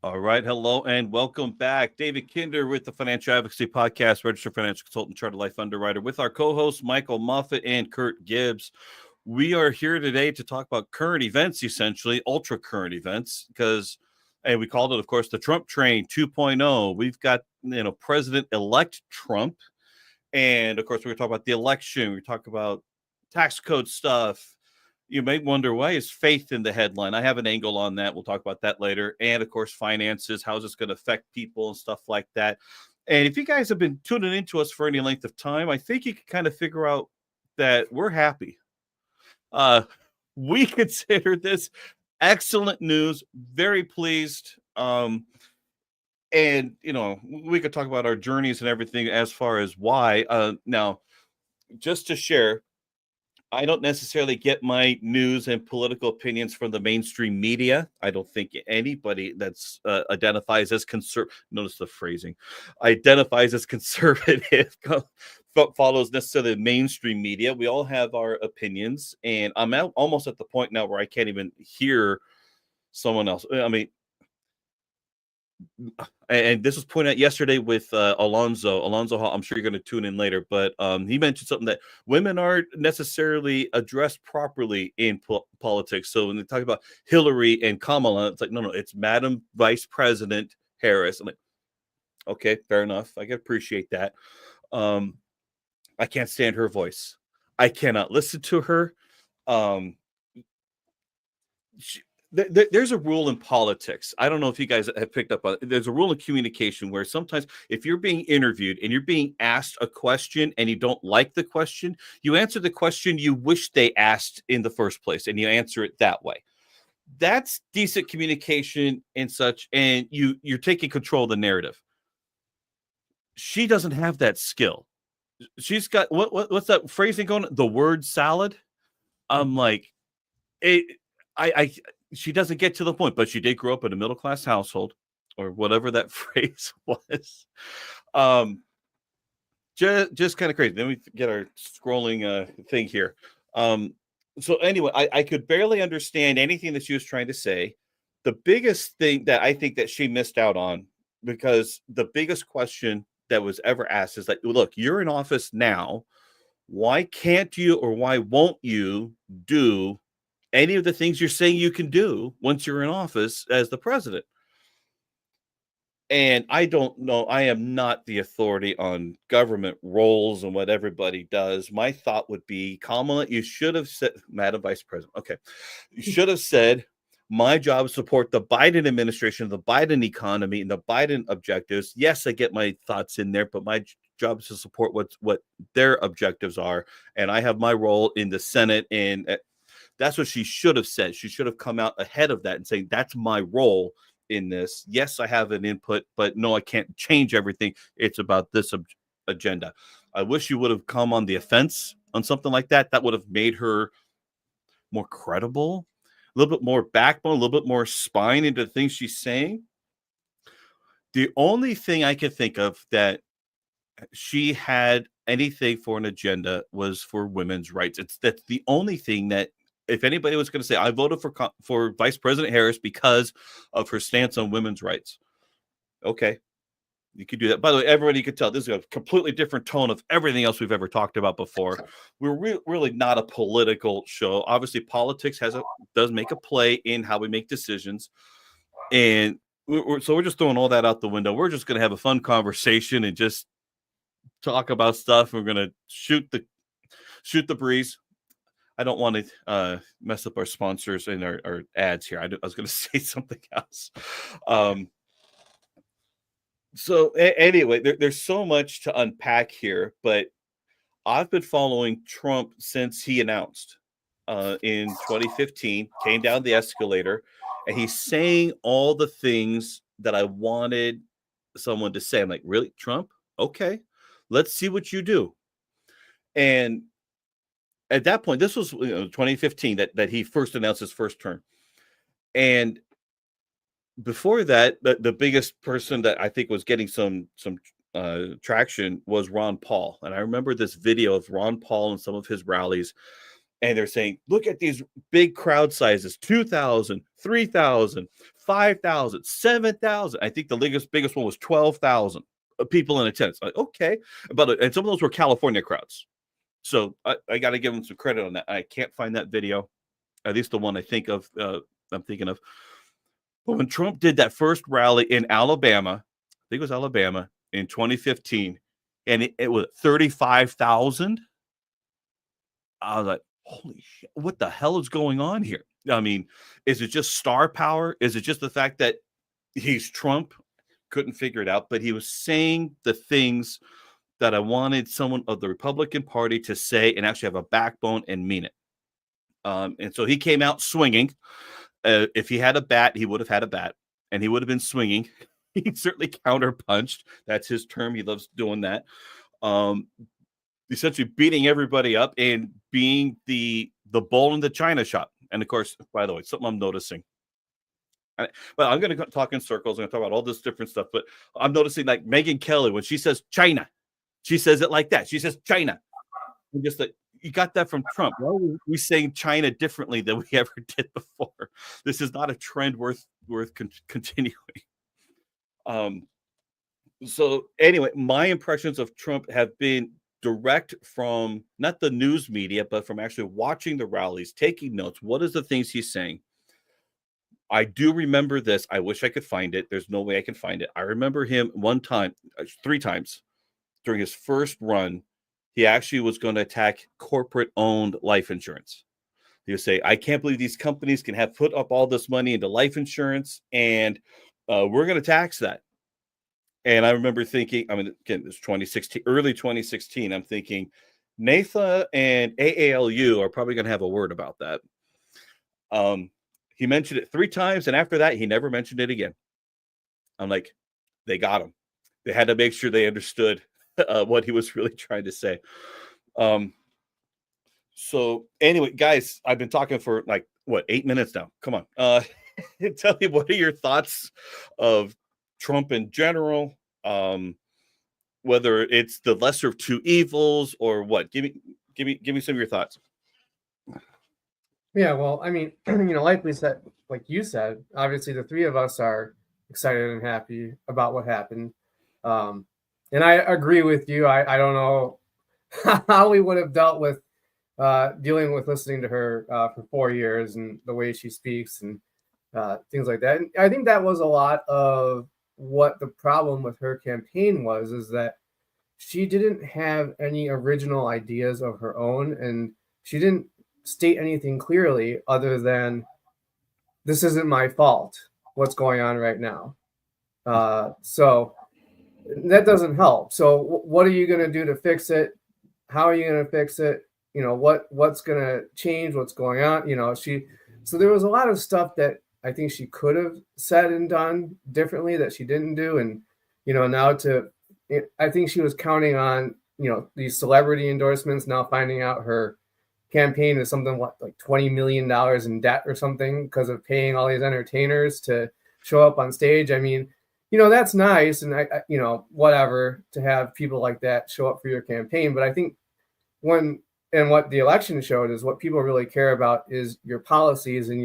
All right. Hello and welcome back. David Kinder with the Financial Advocacy Podcast, registered financial consultant, chartered life underwriter, with our co hosts, Michael Moffat and Kurt Gibbs. We are here today to talk about current events, essentially, ultra current events, and we called it, of course, the Trump Train 2.0. We've got, President elect Trump. And of course, we're going to talk about the election. We talk about tax code stuff. You may wonder, why is faith in the headline? I have an angle on that. We'll talk about that later. And of course, finances, how's this going to affect people and stuff like that. And if you guys have been tuning into us for any length of time, I think you can kind of figure out that we're happy. We consider this excellent news, very pleased. And, we could talk about our journeys and everything as far as why. Now, just to share, I don't necessarily get my news and political opinions from the mainstream media. I don't think anybody that's identifies as notice the phrasing, identifies as conservative follows necessarily the mainstream media. We all have our opinions, and I'm almost at the point now where I can't even hear someone else. I mean, and this was pointed out yesterday with Alonzo Hall. I'm sure you're going to tune in later, but he mentioned something that women aren't necessarily addressed properly in politics. So when they talk about Hillary and Kamala, it's like, no, it's Madam Vice President Harris. I'm like, okay, fair enough. I can appreciate that. I can't stand her voice. I cannot listen to her. There's a rule in politics. I don't know if you guys have picked up on it. There's a rule in communication where sometimes if you're being interviewed and you're being asked a question and you don't like the question, you answer the question you wish they asked in the first place, and you answer it that way. That's decent communication and such, and you're taking control of the narrative. She doesn't have that skill. She's got what's that phrasing going? The word salad. I'm like, I she doesn't get to the point, but she did grow up in a middle class household, or whatever that phrase was. Just kind of crazy. Then we get our scrolling thing here. So anyway, I could barely understand anything that she was trying to say. The biggest thing that I think that she missed out on, because the biggest question that was ever asked is like, look, you're in office now. Why can't you, or why won't you do any of the things you're saying you can do once you're in office as the president? And I don't know. I am not the authority on government roles and what everybody does. My thought would be, Kamala, you should have said, Madam Vice President, okay, you should have said, my job is to support the Biden administration, the Biden economy, and the Biden objectives. Yes, I get my thoughts in there, but my job is to support what their objectives are. And I have my role in the Senate, and that's what she should have said. She should have come out ahead of that and saying, that's my role in this. Yes, I have an input, but no, I can't change everything. It's about this agenda. I wish you would have come on the offense on something like that. That would have made her more credible, a little bit more backbone, a little bit more spine into the things she's saying. The only thing I could think of that she had anything for an agenda was for women's rights. That's the only thing that, if anybody was going to say, I voted for Vice President Harris because of her stance on women's rights, okay, you could do that. By the way, everybody could tell this is a completely different tone of everything else we've ever talked about before. We're really not a political show. Obviously, politics does make a play in how we make decisions, and so we're just throwing all that out the window. We're just going to have a fun conversation and just talk about stuff. We're going to shoot the breeze. I don't want to mess up our sponsors and our ads here. I was going to say something else. So anyway, there's so much to unpack here, but I've been following Trump since he announced in 2015, came down the escalator, and he's saying all the things that I wanted someone to say. I'm like, really, Trump? Okay, let's see what you do. And at that point, this was 2015 that he first announced his first term. And before that, the biggest person that I think was getting some traction was Ron Paul. And I remember this video of Ron Paul and some of his rallies, and they're saying, look at these big crowd sizes, 2,000, 3,000, 5,000, 7,000. I think the biggest one was 12,000 people in attendance. Like, okay, but and some of those were California crowds. So I got to give them some credit on that. I can't find that video, at least the one I think of. I'm thinking of. But when Trump did that first rally in Alabama, I think it was Alabama in 2015, and it was 35,000. I was like, holy shit, what the hell is going on here? I mean, is it just star power? Is it just the fact that he's Trump? Couldn't figure it out, but he was saying the things that I wanted someone of the Republican Party to say and actually have a backbone and mean it. And so he came out swinging. If he had a bat, he would have had a bat, and he would have been swinging. He certainly counterpunched. That's his term. He loves doing that. Essentially beating everybody up and being the bull in the China shop. And of course, by the way, something I'm noticing. Well, I'm going to talk in circles. I'm going to talk about all this different stuff, but I'm noticing like Megyn Kelly, when she says China, she says it like that. She says China. And just that you got that from Trump. Why are we saying China differently than we ever did before? This is not a trend worth continuing. So anyway, my impressions of Trump have been direct from not the news media, but from actually watching the rallies, taking notes. What is the things he's saying? I do remember this. I wish I could find it. There's no way I can find it. I remember him three times during his first run. He actually was going to attack corporate-owned life insurance. He would say, I can't believe these companies can have put up all this money into life insurance, and we're going to tax that. And I remember thinking, I mean, again, it's 2016, early 2016. I'm thinking, NAFTA and AALU are probably going to have a word about that. He mentioned it 3 times, and after that, he never mentioned it again. I'm like, they got him. They had to make sure they understood what he was really trying to say. So anyway, guys, I've been talking for 8 minutes now. Come on. Tell me, what are your thoughts of Trump in general? Whether it's the lesser of two evils or what? Give me some of your thoughts. Yeah, well, I mean, like you said, obviously the three of us are excited and happy about what happened. And I agree with you. I don't know how we would have dealt with dealing with listening to her for 4 years and the way she speaks and things like that. And I think that was a lot of what the problem with her campaign was, is that she didn't have any original ideas of her own, and she didn't state anything clearly other than, this isn't my fault, what's going on right now. So that doesn't help. So what are you going to do to fix it? How are you going to fix it? What's going to change? What's going on? So there was a lot of stuff that I think she could have said and done differently that she didn't do. And, I think she was counting on, these celebrity endorsements, now finding out her campaign is something like $20 million in debt or something because of paying all these entertainers to show up on stage. I mean, that's nice. And I whatever, to have people like that show up for your campaign. But I think what the election showed is what people really care about is your policies and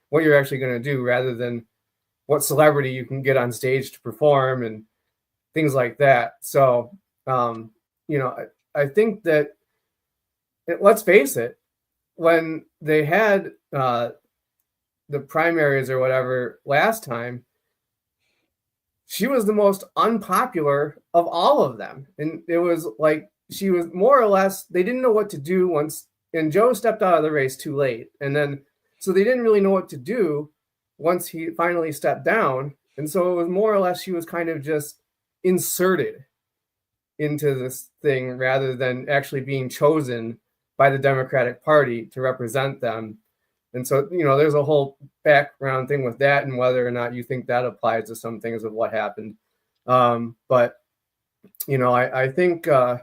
what you're actually going to do, rather than what celebrity you can get on stage to perform and things like that. So, I think that, let's face it, when they had the primaries or whatever last time, she was the most unpopular of all of them. And it was like, she was more or less, they didn't know what to do once, and Joe stepped out of the race too late. And then, so they didn't really know what to do once he finally stepped down. And so it was more or less, she was kind of just inserted into this thing rather than actually being chosen by the Democratic Party to represent them. And so, there's a whole background thing with that and whether or not you think that applies to some things of what happened. But, I think a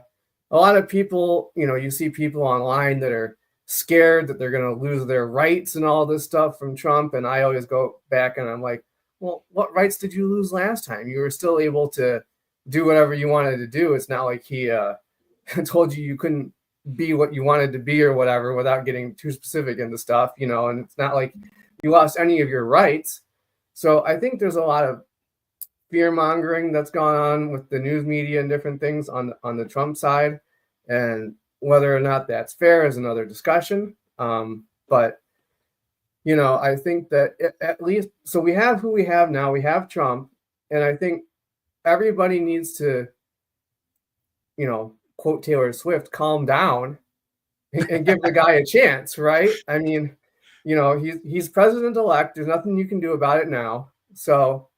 lot of people, you see people online that are scared that they're going to lose their rights and all this stuff from Trump. And I always go back and I'm like, well, what rights did you lose last time? You were still able to do whatever you wanted to do. It's not like he told you couldn't be what you wanted to be or whatever without getting too specific into stuff, and it's not like you lost any of your rights. So I think there's a lot of fear mongering that's gone on with the news media and different things on the Trump side, and whether or not that's fair is another discussion. But I think that at least, so we have who we have now. We have Trump, and I think everybody needs to, quote Taylor Swift, calm down and give the guy a chance, right? I mean, he's president elect. There's nothing you can do about it now. So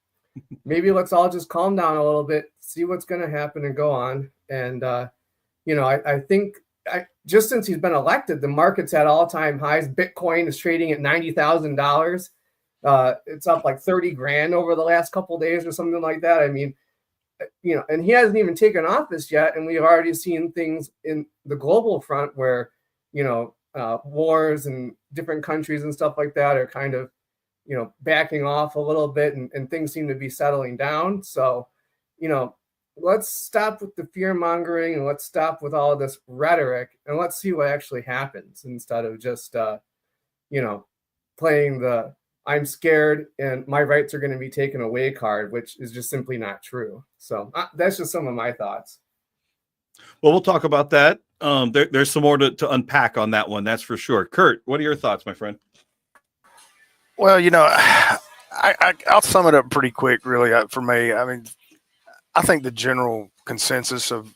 maybe let's all just calm down a little bit, see what's going to happen, and go on. And I think just since he's been elected, the market's at all-time highs. Bitcoin is trading at $90,000. It's up like 30 grand over the last couple of days or something like that. I mean, and he hasn't even taken office yet, and we've already seen things in the global front where, wars and different countries and stuff like that are kind of, backing off a little bit, and things seem to be settling down. So, let's stop with the fear mongering, and let's stop with all of this rhetoric, and let's see what actually happens instead of just, playing the I'm scared and my rights are going to be taken away card, which is just simply not true. So that's just some of my thoughts. Well, we'll talk about that. There's some more to unpack on that one. That's for sure. Kurt, what are your thoughts, my friend? Well, I'll sum it up pretty quick, really, for me. I mean, I think the general consensus of,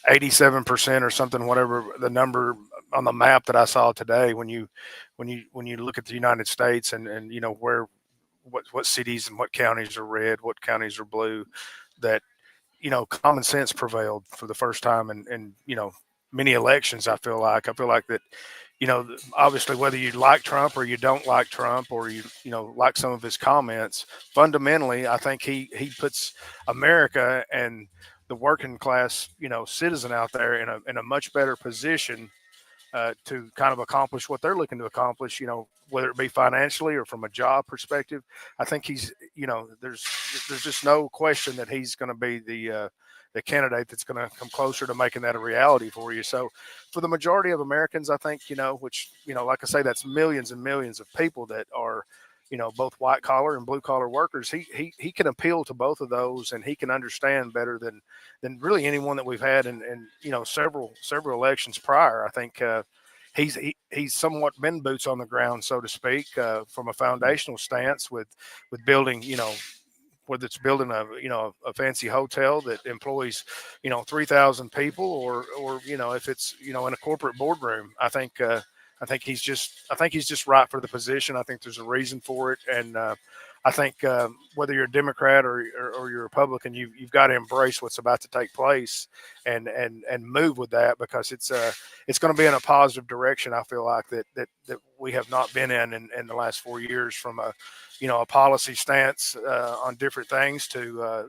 87% or something, whatever the number on the map that I saw today, when you look at the United States and what cities and what counties are red, what counties are blue, that, common sense prevailed for the first time in many elections. I feel like that, obviously, whether you like Trump or you don't like Trump, or you like some of his comments, fundamentally, I think he puts America and the working class, citizen out there in a much better position to kind of accomplish what they're looking to accomplish, whether it be financially or from a job perspective. I think he's, there's just no question that he's going to be the candidate that's going to come closer to making that a reality for you. So for the majority of Americans, I think, which, like I say, that's millions and millions of people that are, both white collar and blue collar workers. He can appeal to both of those, and he can understand better than really anyone that we've had in several elections prior. I think he's somewhat been boots on the ground, so to speak, from a foundational stance with building, whether it's building a fancy hotel that employs 3,000 people, or if it's in a corporate boardroom. I think he's just right for the position. I think there's a reason for it, and I think whether you're a Democrat or you're a Republican, you've got to embrace what's about to take place and move with that, because it's going to be in a positive direction. I feel like that we have not been in the last 4 years, from a policy stance on different things to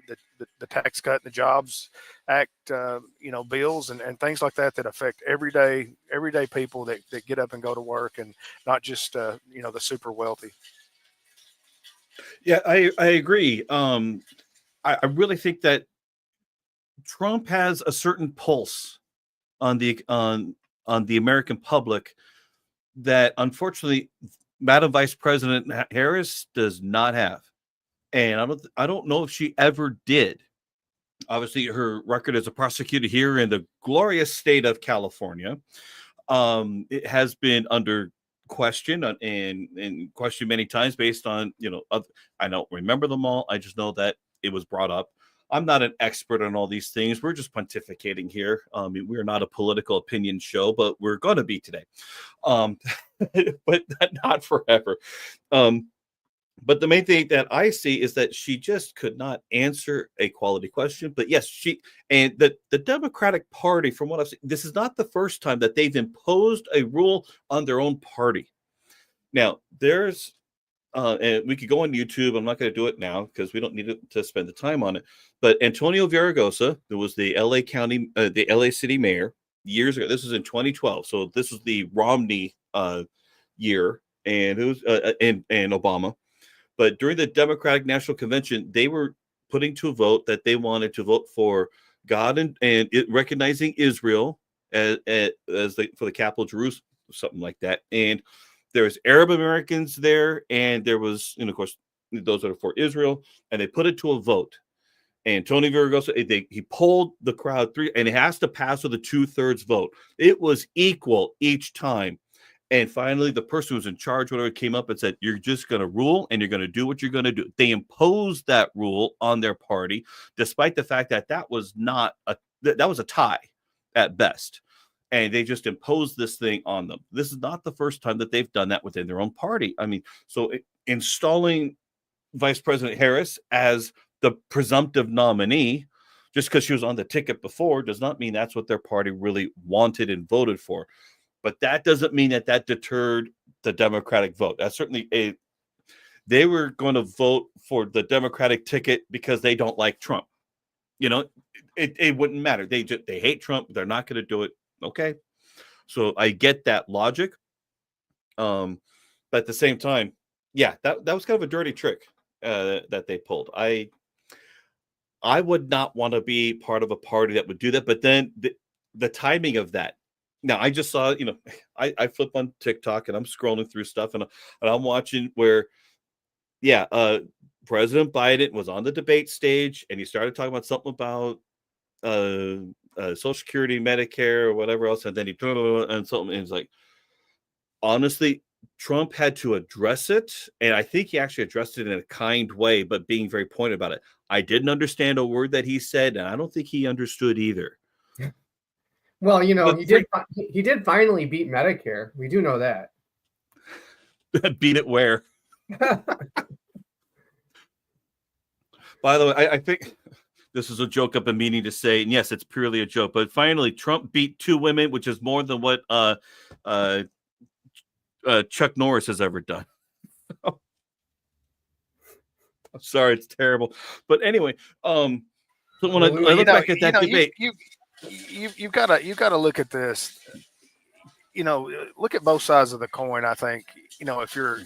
the Tax Cut and the Jobs Act, bills and things like that affect everyday people that get up and go to work, and not just the super wealthy. Yeah, I agree. I really think that Trump has a certain pulse on the American public that, unfortunately, Madam Vice President Harris does not have, and I don't know if she ever did. Obviously, her record as a prosecutor here in the glorious state of California, it has been under question and questioned many times based on I don't remember them all. I just know that it was brought up. I'm not an expert on all these things. We're just pontificating here. We're not a political opinion show, but we're going to be today. But not forever. But the main thing that I see is that she just could not answer a quality question. But yes, the Democratic Party, from what I've seen, this is not the first time that they've imposed a rule on their own party. Now, there's and we could go on YouTube. I'm not going to do it now because we don't need to spend the time on it. But Antonio Villaraigosa, who was the LA city mayor years ago. This was in 2012. So this was the Romney year, and it was and Obama. But during the Democratic National Convention, they were putting to a vote that they wanted to vote for God and recognizing Israel as for the capital, Jerusalem, something like that. And there was Arab Americans there, and there was, of course, those that are for Israel, and they put it to a vote. And Tony Villaraigosa, he polled the crowd and it has to pass with a 2/3 vote. It was equal each time. And finally, the person who was in charge, whatever, came up and said, "You're just going to rule and you're going to do what you're going to do." They imposed that rule on their party, despite the fact that that was a tie at best. And they just imposed this thing on them. This is not the first time that they've done that within their own party. I mean, so installing Vice President Harris as the presumptive nominee, just because she was on the ticket before, does not mean that's what their party really wanted and voted for. But that doesn't mean that deterred the Democratic vote. That's certainly they were going to vote for the Democratic ticket because they don't like Trump. It wouldn't matter. They hate Trump. They're not going to do it. Okay. So I get that logic. But at the same time, yeah, that was kind of a dirty trick that they pulled. I would not want to be part of a party that would do that. But then the timing of that. Now, I just saw, I flip on TikTok and I'm scrolling through stuff and I'm watching where, President Biden was on the debate stage and he started talking about something about Social Security, Medicare, or whatever else. And then and something, and it's like, honestly, Trump had to address it. And I think he actually addressed it in a kind way, but being very pointed about it. I didn't understand a word that he said, and I don't think he understood either. Well, he did finally beat Medicare. We do know that. Beat it where? By the way, I think this is a joke I've been meaning to say, and yes, it's purely a joke. But finally, Trump beat 2 women, which is more than what Chuck Norris has ever done. I'm sorry, it's terrible. But anyway, so when I look back at that debate, you've got to look at this. Look at both sides of the coin. I think if you're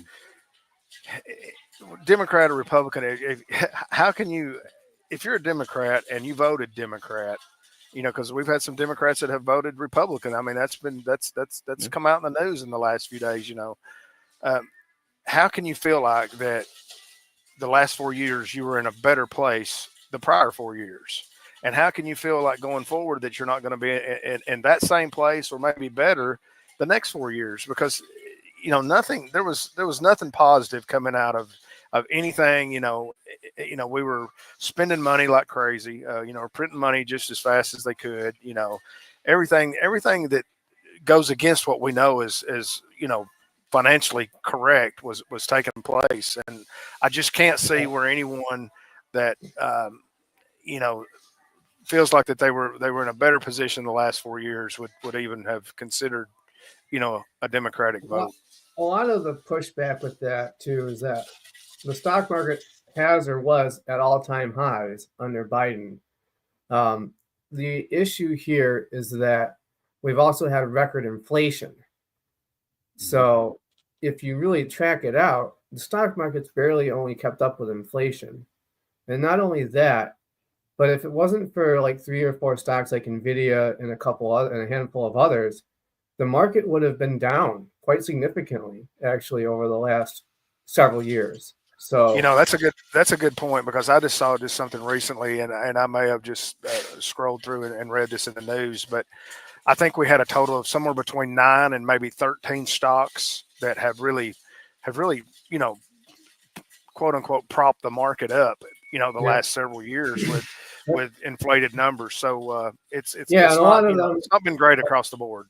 Democrat or Republican, how can you, if you're a Democrat and you voted Democrat, because we've had some Democrats that have voted Republican. I mean, that's come out in the news in the last few days. How can you feel like that the last 4 years you were in a better place the prior 4 years? And how can you feel like going forward that you're not going to be in that same place or maybe better the next 4 years? Because, nothing, there was nothing positive coming out of anything. We were spending money like crazy, printing money just as fast as they could, everything that goes against what we know is financially correct was taking place. And I just can't see where anyone that, feels like that they were in a better position the last 4 years would even have considered, a Democratic vote. A lot of the pushback with that too is that the stock market has or was at all-time highs under Biden. The issue here is that we've also had record inflation. So if you really track it out, the stock market's barely only kept up with inflation. And not only that, but if it wasn't for like 3 or 4 stocks like Nvidia and a handful of others, the market would have been down quite significantly actually over the last several years. So that's a good point, because I just saw something recently, and I may have just scrolled through and read this in the news, but I think we had a total of somewhere between 9 and maybe 13 stocks that have really, quote unquote, propped the market up, the last several years with inflated numbers. So it's not been great across the board.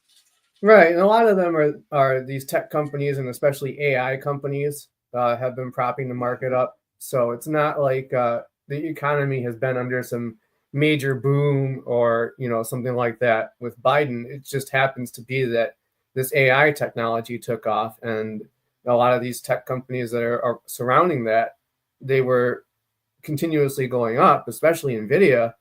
Right. And a lot of them are these tech companies, and especially AI companies have been propping the market up. So it's not like the economy has been under some major boom or, something like that with Biden. It just happens to be that this AI technology took off, and a lot of these tech companies that are surrounding that, they were continuously going up, especially Nvidia,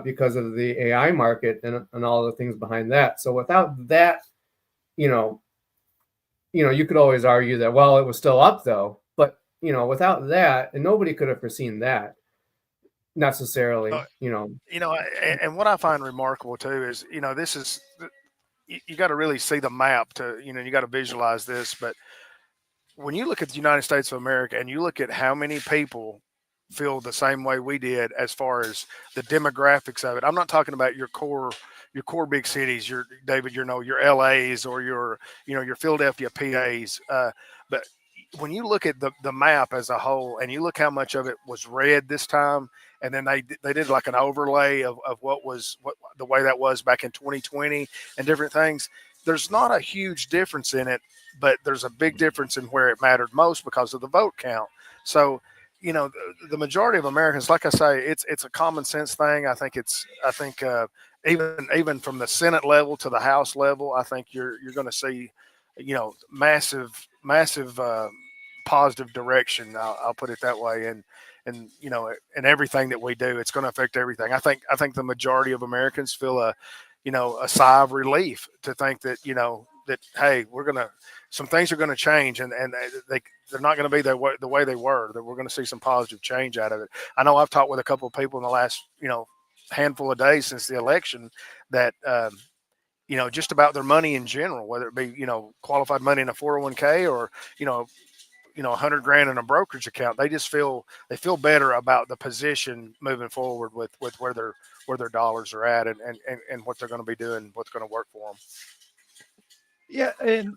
because of the AI market and all the things behind that. So without that, you could always argue that, well, it was still up though, but without that, and nobody could have foreseen that necessarily, and what I find remarkable too is, this is, you got to really see the map to, you got to visualize this, but when you look at the United States of America and you look at how many people feel the same way we did as far as the demographics of it, I'm not talking about your core big cities, your David, your LAs or your Philadelphia PAs, but when you look at the map as a whole and you look how much of it was red this time, and then they did like an overlay of what the way that was back in 2020 and different things, there's not a huge difference in it, but there's a big difference in where it mattered most because of the vote count. So, the majority of Americans, like I say, it's a common sense thing. I think even from the Senate level to the House level, I think you're going to see, massive positive direction. I'll put it that way. And in everything that we do, it's going to affect everything. I think the majority of Americans feel a sigh of relief to think that, that, hey, some things are going to change, and they're not going to be the way they were, that we're going to see some positive change out of it. I know I've talked with a couple of people in the last, handful of days since the election that, just about their money in general, whether it be, qualified money in a 401k or, $100,000 in a brokerage account, they feel better about the position moving forward with where their dollars are at and what they're going to be doing, what's going to work for them. Yeah, and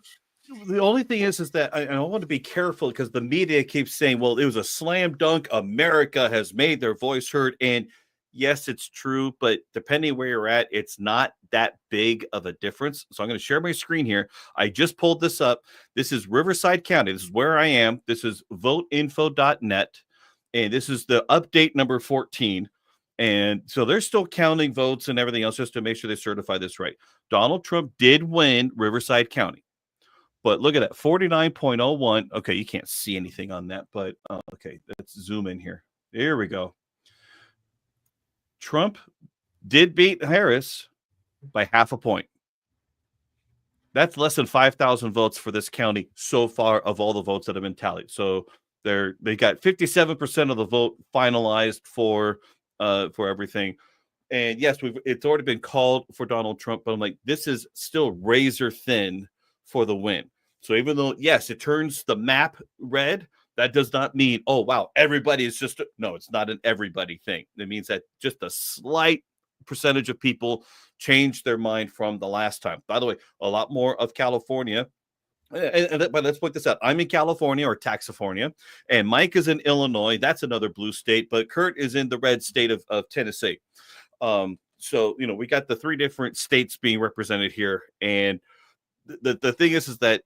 the only thing is that I want to be careful because the media keeps saying, well, it was a slam dunk. America has made their voice heard. And yes, it's true, but depending where you're at, it's not that big of a difference. So I'm going to share my screen here. I just pulled this up. This is Riverside County. This is where I am. This is voteinfo.net. And this is the update number 14. And so they're still counting votes and everything else just to make sure they certify this right. Donald Trump did win Riverside County. But look at that, 49.01. Okay, you can't see anything on that, but okay, let's zoom in here. There we go. Trump did beat Harris by 0.5 point. That's less than 5,000 votes for this county so far of all the votes that have been tallied. So they got 57% of the vote finalized for everything. And yes, it's already been called for Donald Trump, but I'm like, this is still razor thin for the win. So even though, yes, it turns the map red, that does not mean, oh, wow, everybody is just, no, it's not an everybody thing. It means that just a slight percentage of people changed their mind from the last time. By the way, a lot more of California. But let's point this out. I'm in California or Taxifornia, and Mike is in Illinois. That's another blue state, but Kurt is in the red state of Tennessee. So, we got the 3 different states being represented here. And the thing is that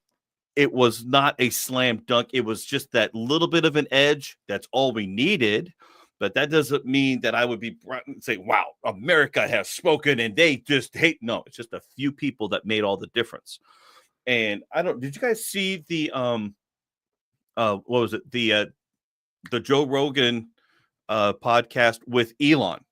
it was not a slam dunk. It was just that little bit of an edge. That's all we needed. But that doesn't mean that I would be saying, wow, America has spoken and they just hate. No, it's just a few people that made all the difference. And did you guys see the, what was it? The Joe Rogan podcast with Elon.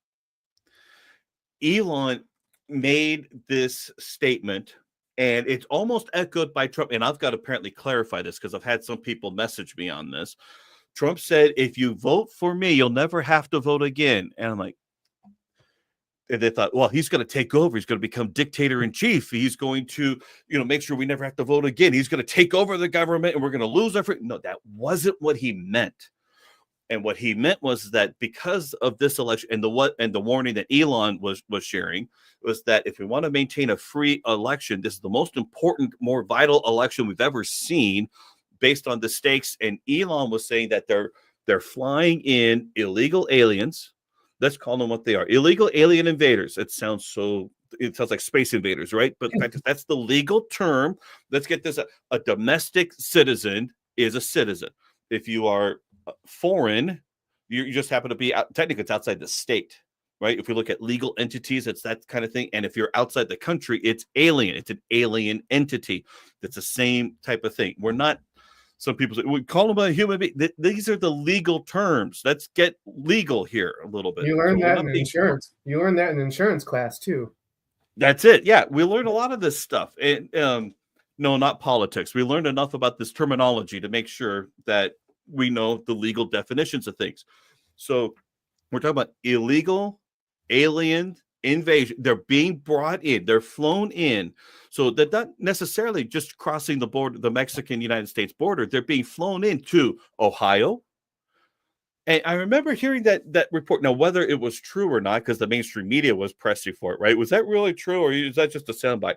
Elon made this statement, and it's almost echoed by Trump. And I've got to apparently clarify this because I've had some people message me on this. Trump said, if you vote for me, you'll never have to vote again. And I'm like, and they thought, well, he's going to take over. He's going to become dictator in chief. He's going to, make sure we never have to vote again. He's going to take over the government and we're going to lose our freedom. No, that wasn't what he meant. And what he meant was that because of this election and the warning that Elon was sharing was that if we want to maintain a free election, this is the most important, more vital election we've ever seen based on the stakes. And Elon was saying that they're flying in illegal aliens. Let's call them what they are. Illegal alien invaders. It sounds like space invaders, right? But that's the legal term. Let's get this. A domestic citizen is a citizen. If you are foreign, you just happen to be technically it's outside the state, right? If we look at legal entities, it's that kind of thing. And if you're outside the country, it's alien. It's an alien entity. That's the same type of thing. We're not. Some people say we call them a human being. These are the legal terms. Let's get legal here a little bit. You learned that in insurance. You learned that in insurance class too. That's it. Yeah, we learned a lot of this stuff. And no, not politics. We learned enough about this terminology to make sure that we know the legal definitions of things. So we're talking about illegal alien invasion. They're being brought in. They're flown in. So they're not necessarily just crossing the border, the Mexican-United States border. They're being flown into Ohio. And I remember hearing that report. Now, whether it was true or not, because the mainstream media was pressing for it, right? Was that really true, or is that just a soundbite?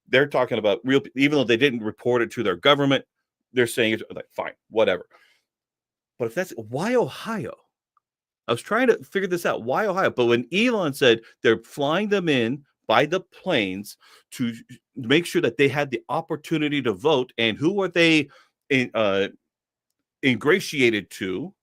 They're talking about real, even though they didn't report it to their government, they're saying it's like, fine, whatever. But if that's why Ohio, I was trying to figure this out. Why Ohio? But when Elon said they're flying them in by the planes to make sure that they had the opportunity to vote, and who are they ingratiated to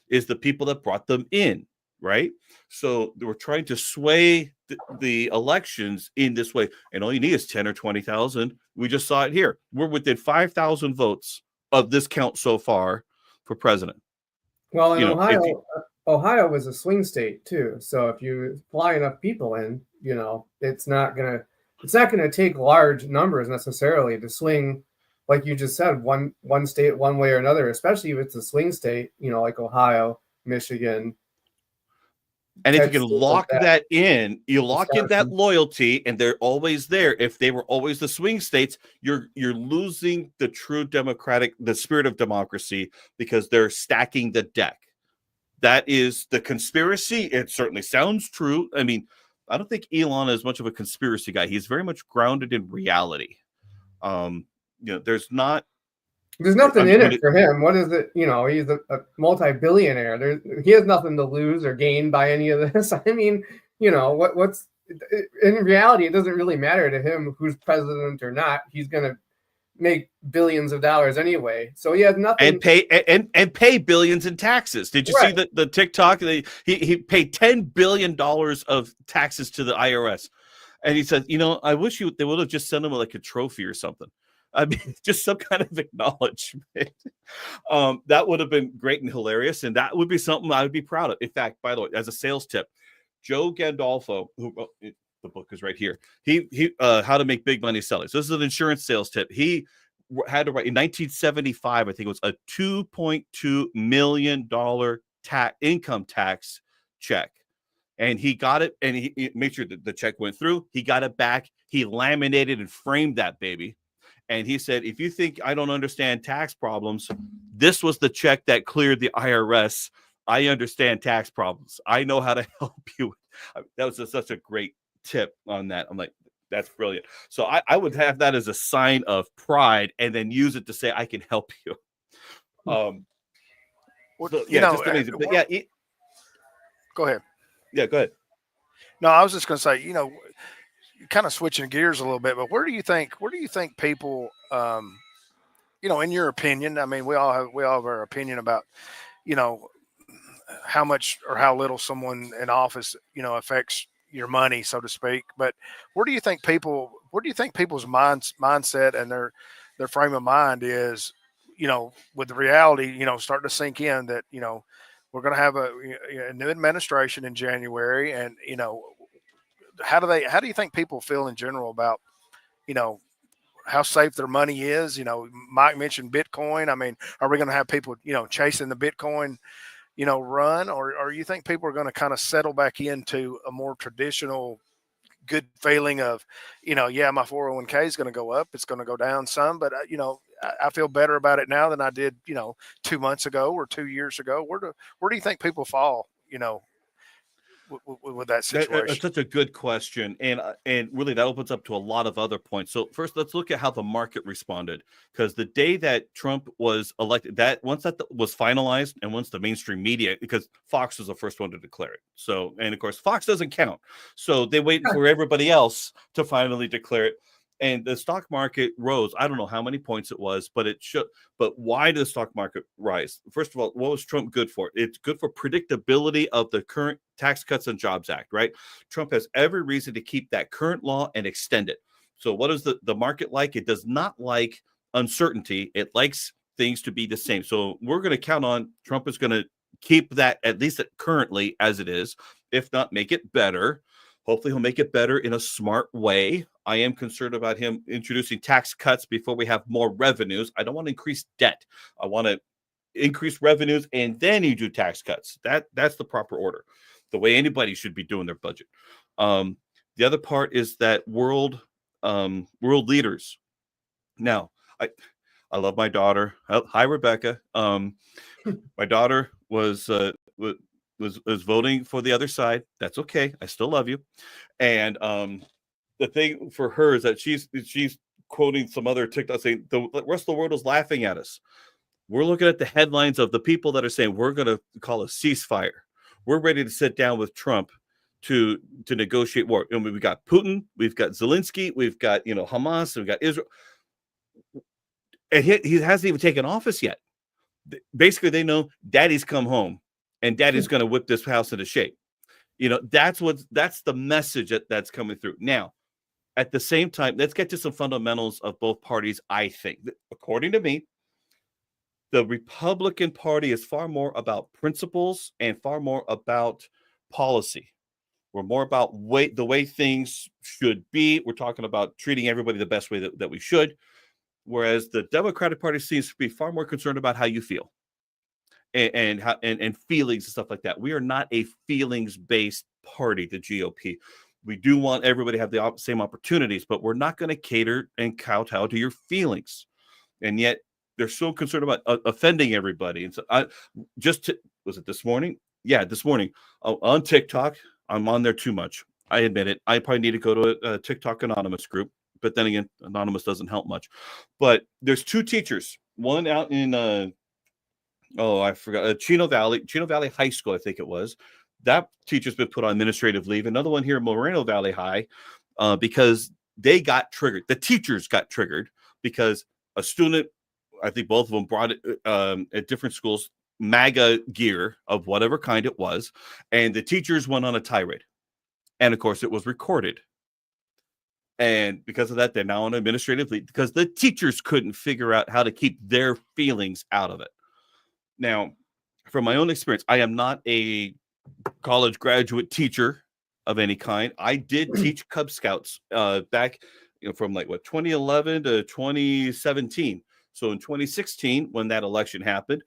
is the people that brought them in, right? So they were trying to sway the elections in this way. And all you need is 10 or 20,000. We just saw it here. We're within 5,000 votes of this count so far for president. Well, in Ohio was a swing state too. So if you fly enough people in, it's not gonna take large numbers necessarily to swing, like you just said, one state one way or another, especially if it's a swing state, like Ohio, Michigan. And if you can lock that in, you lock in that loyalty, and they're always there. If they were always the swing states, you're losing the true the spirit of democracy, because they're stacking the deck. That is the conspiracy. It certainly sounds true. I mean, I don't think Elon is much of a conspiracy guy. He's very much grounded in reality. There's nothing in it for him. What is it? He's a multi-billionaire. He has nothing to lose or gain by any of this. I mean, what's in reality, it doesn't really matter to him who's president or not. He's going to make billions of dollars anyway. So he has nothing and pay billions in taxes. Did you see the TikTok? He paid $10 billion of taxes to the IRS. And he said, I wish they would have just sent him like a trophy or something. I mean, just some kind of acknowledgement. That would have been great and hilarious, and that would be something I would be proud of. In fact, by the way, as a sales tip, Joe Gandolfo, who the book is right here. He How to Make Big Money Selling. So this is an insurance sales tip. He had to write in 1975, I think it was a $2.2 million income tax check. And he got it, and he made sure that the check went through. He got it back. He laminated and framed that baby. And he said, if you think I don't understand tax problems, this was the check that cleared the IRS. I understand tax problems. I know how to help you. That was such a great tip on that. I'm like, that's brilliant. So I would have that as a sign of pride, and then use it to say, I can help you. Just amazing. But go ahead. Yeah, go ahead. No, I was just going to say, kind of switching gears a little bit, but where do you think people, in your opinion, I mean, we all have our opinion about, how much or how little someone in office, affects your money, so to speak. But where do you think people's mindset and their frame of mind is, with the reality, starting to sink in that, we're going to have a new administration in January, and, how do you think people feel in general about, how safe their money is? Mike mentioned Bitcoin. I mean, are we going to have people, chasing the Bitcoin, run, or you think people are going to kind of settle back into a more traditional good feeling of, my 401k is going to go up, it's going to go down some, but I feel better about it now than I did, 2 months ago or 2 years ago. Where do you think people fall, with that situation? That's such a good question, and really that opens up to a lot of other points. So first, let's look at how the market responded, because the day that Trump was elected, that once that was finalized, and once the mainstream media, because Fox was the first one to declare it, so, and of course Fox doesn't count, so they wait for everybody else to finally declare it. And the stock market rose. I don't know how many points it was, but it should. But why did the stock market rise? First of all, what was Trump good for? It's good for predictability of the current Tax Cuts and Jobs Act, right? Trump has every reason to keep that current law and extend it. So what is the market like? It does not like uncertainty. It likes things to be the same. So we're going to count on Trump is going to keep that at least currently as it is, if not make it better. Hopefully he'll make it better in a smart way. I am concerned about him introducing tax cuts before we have more revenues. I don't want to increase debt. I want to increase revenues, and then you do tax cuts. That's the proper order, the way anybody should be doing their budget. The other part is that world leaders. Now, I love my daughter. Hi, Rebecca. My daughter was voting for the other side. That's okay. I still love you. And the thing for her is that she's quoting some other TikTok saying the rest of the world is laughing at us. We're looking at the headlines of the people that are saying we're going to call a ceasefire. We're ready to sit down with Trump to negotiate war. And we've got Putin, we've got Zelensky, we've got Hamas, we've got Israel, and he hasn't even taken office yet. Basically, they know Daddy's come home, and Daddy's going to whip this house into shape. That's the message that's coming through now. At the same time, let's get to some fundamentals of both parties. I think, according to me, the Republican Party is far more about principles and far more about policy. We're more about the way things should be. We're talking about treating everybody the best way that we should. Whereas the Democratic Party seems to be far more concerned about how you feel and feelings and stuff like that. We are not a feelings-based party, the GOP. We do want everybody to have the same opportunities, but we're not going to cater and kowtow to your feelings. And yet they're so concerned about offending everybody. And so was it this morning? Yeah, this morning on TikTok. I'm on there too much. I admit it. I probably need to go to a TikTok Anonymous group. But then again, Anonymous doesn't help much. But there's two teachers. One out in I forgot, Chino Valley High School, I think it was. That teacher's been put on administrative leave. Another one here in Moreno Valley High, because they got triggered. The teachers got triggered because a student, I think both of them brought it at different schools, MAGA gear of whatever kind it was, and the teachers went on a tirade. And of course, it was recorded. And because of that, they're now on administrative leave because the teachers couldn't figure out how to keep their feelings out of it. Now, from my own experience, I am not a college graduate teacher of any kind. I did teach Cub Scouts back from 2011 to 2017. So in 2016, when that election happened,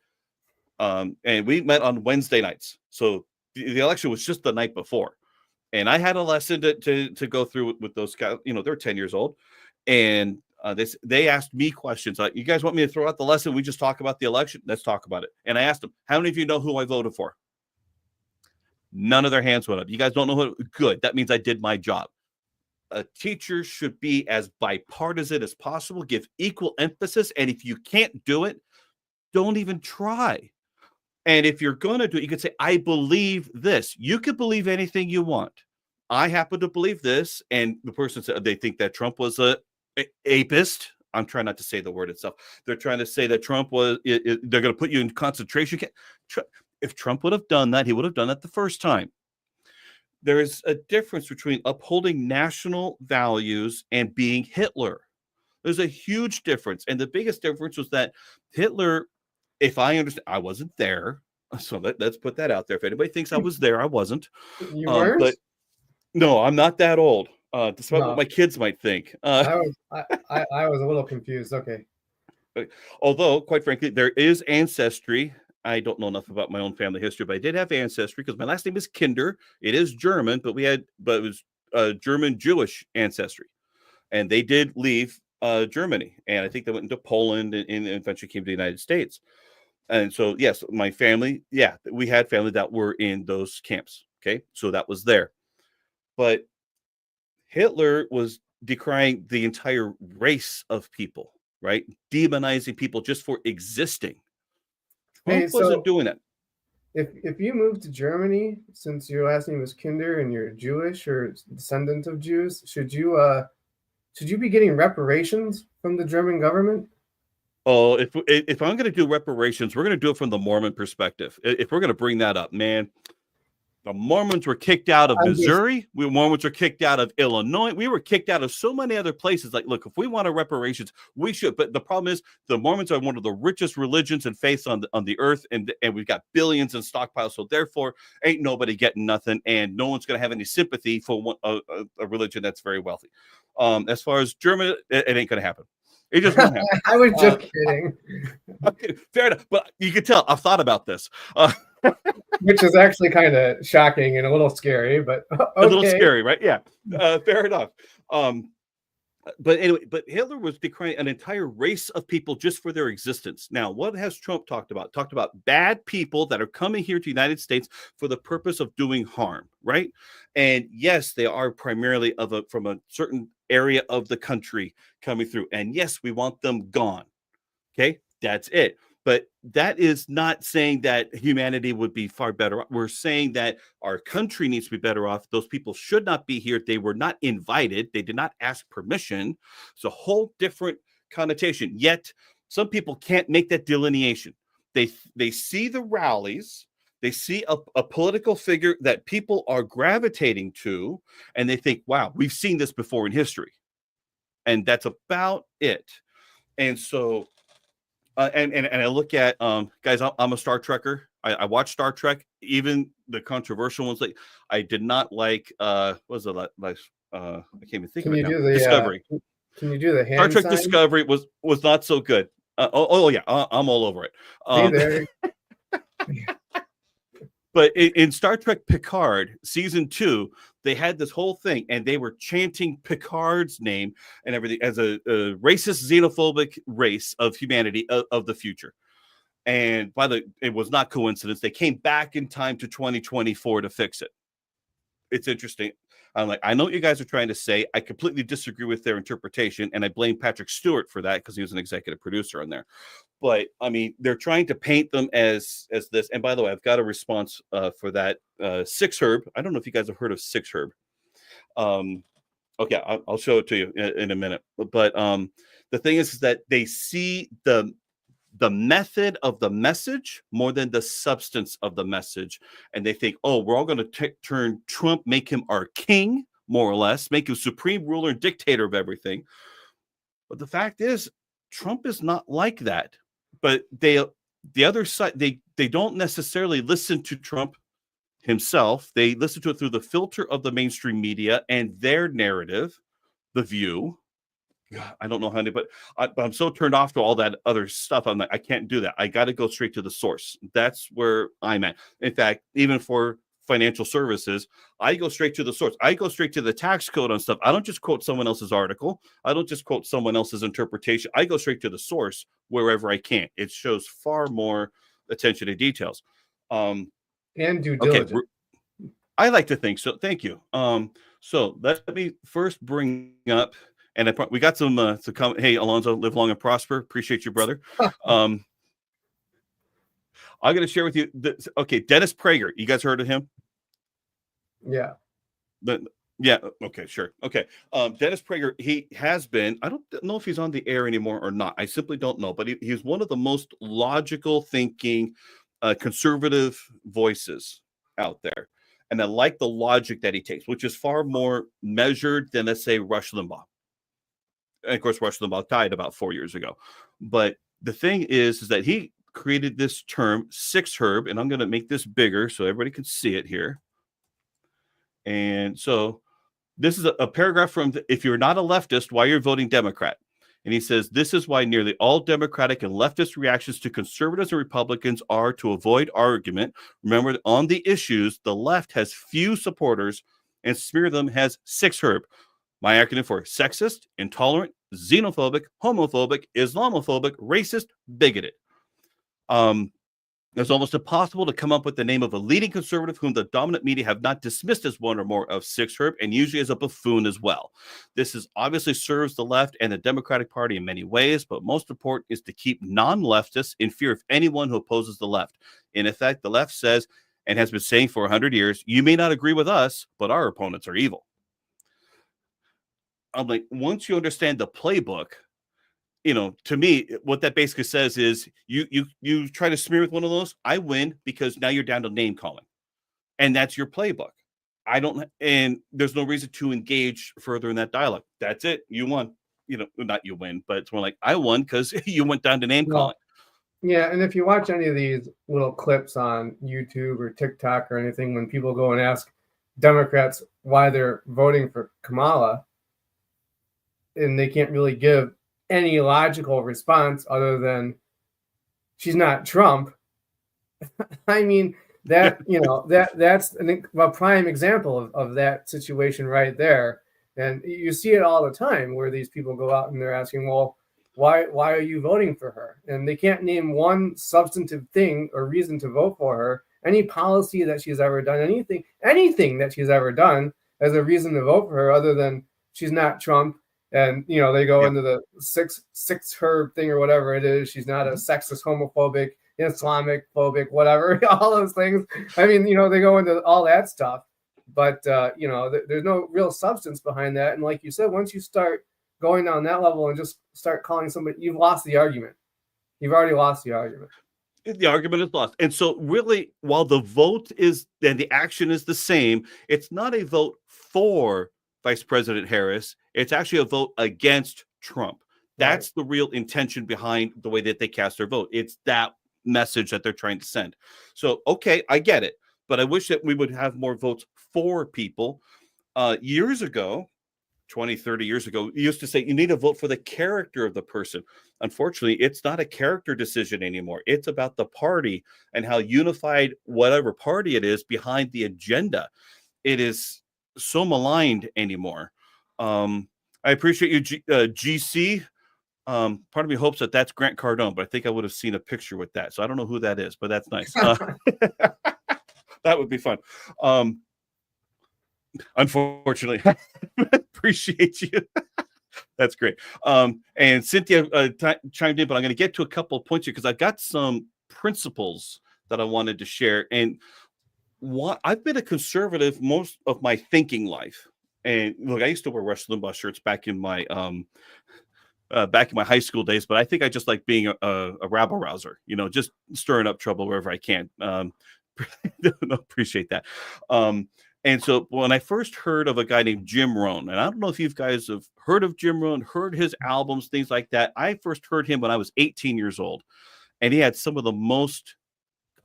and we met on Wednesday nights. So the election was just the night before. And I had a lesson to go through with those guys. They're 10 years old. And they asked me questions like, you guys want me to throw out the lesson? We just talk about the election? Let's talk about it. And I asked them, how many of you know who I voted for? None of their hands went up. You guys don't know who? Good. That means I did my job. A teacher should be as bipartisan as possible, give equal emphasis. And if you can't do it, don't even try. And if you're going to do it, you could say, I believe this. You could believe anything you want. I happen to believe this. And the person said they think that Trump was a apist. I'm trying not to say the word itself. They're trying to say that Trump was, they're going to put you in concentration camp. If Trump would have done that, he would have done that the first time. There is a difference between upholding national values and being Hitler. There's a huge difference. And the biggest difference was that Hitler, if I understand, I wasn't there. So let's put that out there. If anybody thinks I was there, I wasn't. You weren't? But no, I'm not that old. Despite what my kids might think. I was a little confused. Okay. Although, quite frankly, there is ancestry. I don't know enough about my own family history, but I did have ancestry because my last name is Kinder. It is German, but it was German Jewish ancestry. And they did leave Germany. And I think they went into Poland and eventually came to the United States. And so, yes, my family, we had family that were in those camps. Okay. So that was there. But Hitler was decrying the entire race of people, right? Demonizing people just for existing. Trump wasn't doing that. If you moved to Germany, since your last name was Kinder and you're Jewish or descendant of Jews, should you be getting reparations from the German government? Oh, if I'm going to do reparations, we're going to do it from the Mormon perspective. If we're going to bring that up, man, the Mormons were kicked out of Missouri. Mormons were kicked out of Illinois. We were kicked out of so many other places. Like, look, if we want reparations, we should. But the problem is the Mormons are one of the richest religions and faiths on the earth. And we've got billions in stockpiles. So therefore, ain't nobody getting nothing. And no one's going to have any sympathy for a religion that's very wealthy. As far as Germany, it ain't going to happen. It just won't happen. I was just kidding. I'm kidding. Fair enough. But you can tell I've thought about this. which is actually kind of shocking and a little scary, but okay. A little scary, right? Yeah, fair enough. But anyway, but Hitler was decrying an entire race of people just for their existence. Now, what has Trump talked about? Talked about bad people that are coming here to the United States for the purpose of doing harm, right? And yes, they are primarily from a certain area of the country coming through. And yes, we want them gone. Okay, that's it. But that is not saying that humanity would be far better. We're saying that our country needs to be better off. Those people should not be here. They were not invited. They did not ask permission. It's a whole different connotation. Yet some people can't make that delineation. They see the rallies. They see a political figure that people are gravitating to, and they think, wow, we've seen this before in history. And that's about it. And so and I look at guys. I'm a Star Trekker. I watch Star Trek, even the controversial ones. Like I did not like. What was it like? I can't even think of it now. Discovery. Can you do the hand Star Trek sign? Discovery was not so good. Yeah, I'm all over it. Hey there. But in Star Trek Picard season 2, they had this whole thing, and they were chanting Picard's name and everything as a racist, xenophobic race of humanity of the future. And it was not coincidence. They came back in time to 2024 to fix it. It's interesting. I'm like, I know what you guys are trying to say. I completely disagree with their interpretation, and I blame Patrick Stewart for that because he was an executive producer on there. But I mean, they're trying to paint them as this. And by the way, I've got a response for that. Six Herb. I don't know if you guys have heard of Six Herb. Okay, I'll show it to you in a minute. But the thing is that they see the method of the message more than the substance of the message, and they think, oh, we're all going to turn Trump, make him our king, more or less, make him supreme ruler and dictator of everything. But the fact is, Trump is not like that. But the other side, they don't necessarily listen to Trump himself. They listen to it through the filter of the mainstream media and their narrative, The View. I don't know how but I'm so turned off to all that other stuff. I'm like, I can't do that. I got to go straight to the source. That's where I'm at. In fact, even for financial services, I go straight to the source. I go straight to the tax code on stuff. I don't just quote someone else's article. I don't just quote someone else's interpretation. I go straight to the source wherever I can. It shows far more attention to details. And due diligence. Okay, I like to think so. Thank you. So let me first bring up, and we got some to come. Hey, Alonzo, live long and prosper. Appreciate you, brother. I'm going to share with you. Okay, Dennis Prager. You guys heard of him? Yeah. Yeah. Okay, sure. Okay. Dennis Prager, he has been, I don't know if he's on the air anymore or not. I simply don't know, but he's one of the most logical thinking, conservative voices out there. And I like the logic that he takes, which is far more measured than, let's say, Rush Limbaugh. And of course, Rush Limbaugh died about 4 years ago. But the thing is that he created this term, Six Herb, and I'm going to make this bigger so everybody can see it here. And so this is a paragraph from If You're Not a Leftist, Why You're Voting Democrat. And he says, this is why nearly all Democratic and leftist reactions to conservatives and Republicans are to avoid argument. Remember, on the issues, the left has few supporters and smear them as Six Herb. My acronym for sexist, intolerant, xenophobic, homophobic, Islamophobic, racist, bigoted. It's almost impossible to come up with the name of a leading conservative whom the dominant media have not dismissed as one or more of Six Herb, and usually as a buffoon as well. This obviously serves the left and the Democratic Party in many ways, but most important is to keep non-leftists in fear of anyone who opposes the left. In effect, the left says, and has been saying for 100 years, you may not agree with us, but our opponents are evil. I'm like, once you understand the playbook, to me, what that basically says is you try to smear with one of those, I win because now you're down to name calling. And that's your playbook. And there's no reason to engage further in that dialogue. That's it. You won. Not you win, but it's more like I won because you went down to name calling. Yeah, and if you watch any of these little clips on YouTube or TikTok or anything, when people go and ask Democrats why they're voting for Kamala, and they can't really give any logical response other than she's not Trump. I mean, that that's a prime example of that situation right there. And you see it all the time where these people go out and they're asking, well, why are you voting for her? And they can't name one substantive thing or reason to vote for her, any policy that she's ever done, anything that she's ever done as a reason to vote for her, other than she's not Trump. And they go into the six her thing or whatever it is. She's not a sexist, homophobic, Islamic phobic, whatever, all those things. I mean, they go into all that stuff, but there's no real substance behind that. And like you said, once you start going down that level and just start calling somebody, you've lost the argument. You've already lost the argument. The argument is lost. And so really, while the vote is and the action is the same, it's not a vote for Vice President Harris. It's actually a vote against Trump. That's the real intention behind the way that they cast their vote. It's that message that they're trying to send. So, okay, I get it. But I wish that we would have more votes for people. Years ago, 20, 30 years ago, you used to say you need to vote for the character of the person. Unfortunately, it's not a character decision anymore. It's about the party and how unified whatever party it is behind the agenda. It is so maligned anymore. I appreciate you, GC. Part of me hopes that that's Grant Cardone, but I think I would have seen a picture with that. So I don't know who that is, but that's nice. That would be fun. Unfortunately, appreciate you. That's great. And Cynthia chimed in, but I'm going to get to a couple of points here because I've got some principles that I wanted to share. And I've been a conservative most of my thinking life. And look, I used to wear Rush Limbaugh shirts back in my high school days, but I think I just like being a rabble rouser, just stirring up trouble wherever I can. Appreciate that. And so when I first heard of a guy named Jim Rohn, and I don't know if you guys have heard of Jim Rohn, heard his albums, things like that. I first heard him when I was 18 years old, and he had some of the most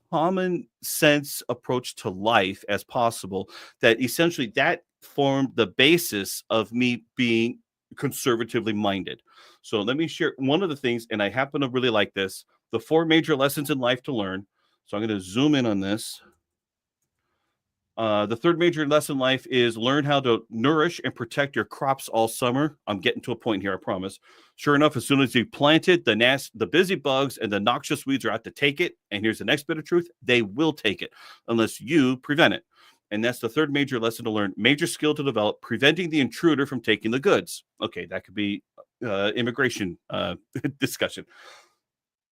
common sense approach to life as possible, that essentially that formed the basis of me being conservatively minded. So let me share one of the things, and I happen to really like this, the 4 major lessons in life to learn. So I'm going to zoom in on this. The 3rd major lesson in life is learn how to nourish and protect your crops all summer. I'm getting to a point here, I promise. Sure enough, as soon as you plant it, the busy bugs and the noxious weeds are out to take it. And here's the next bit of truth. They will take it unless you prevent it. And that's the 3rd major lesson to learn. Major skill to develop, preventing the intruder from taking the goods. Okay, that could be immigration discussion.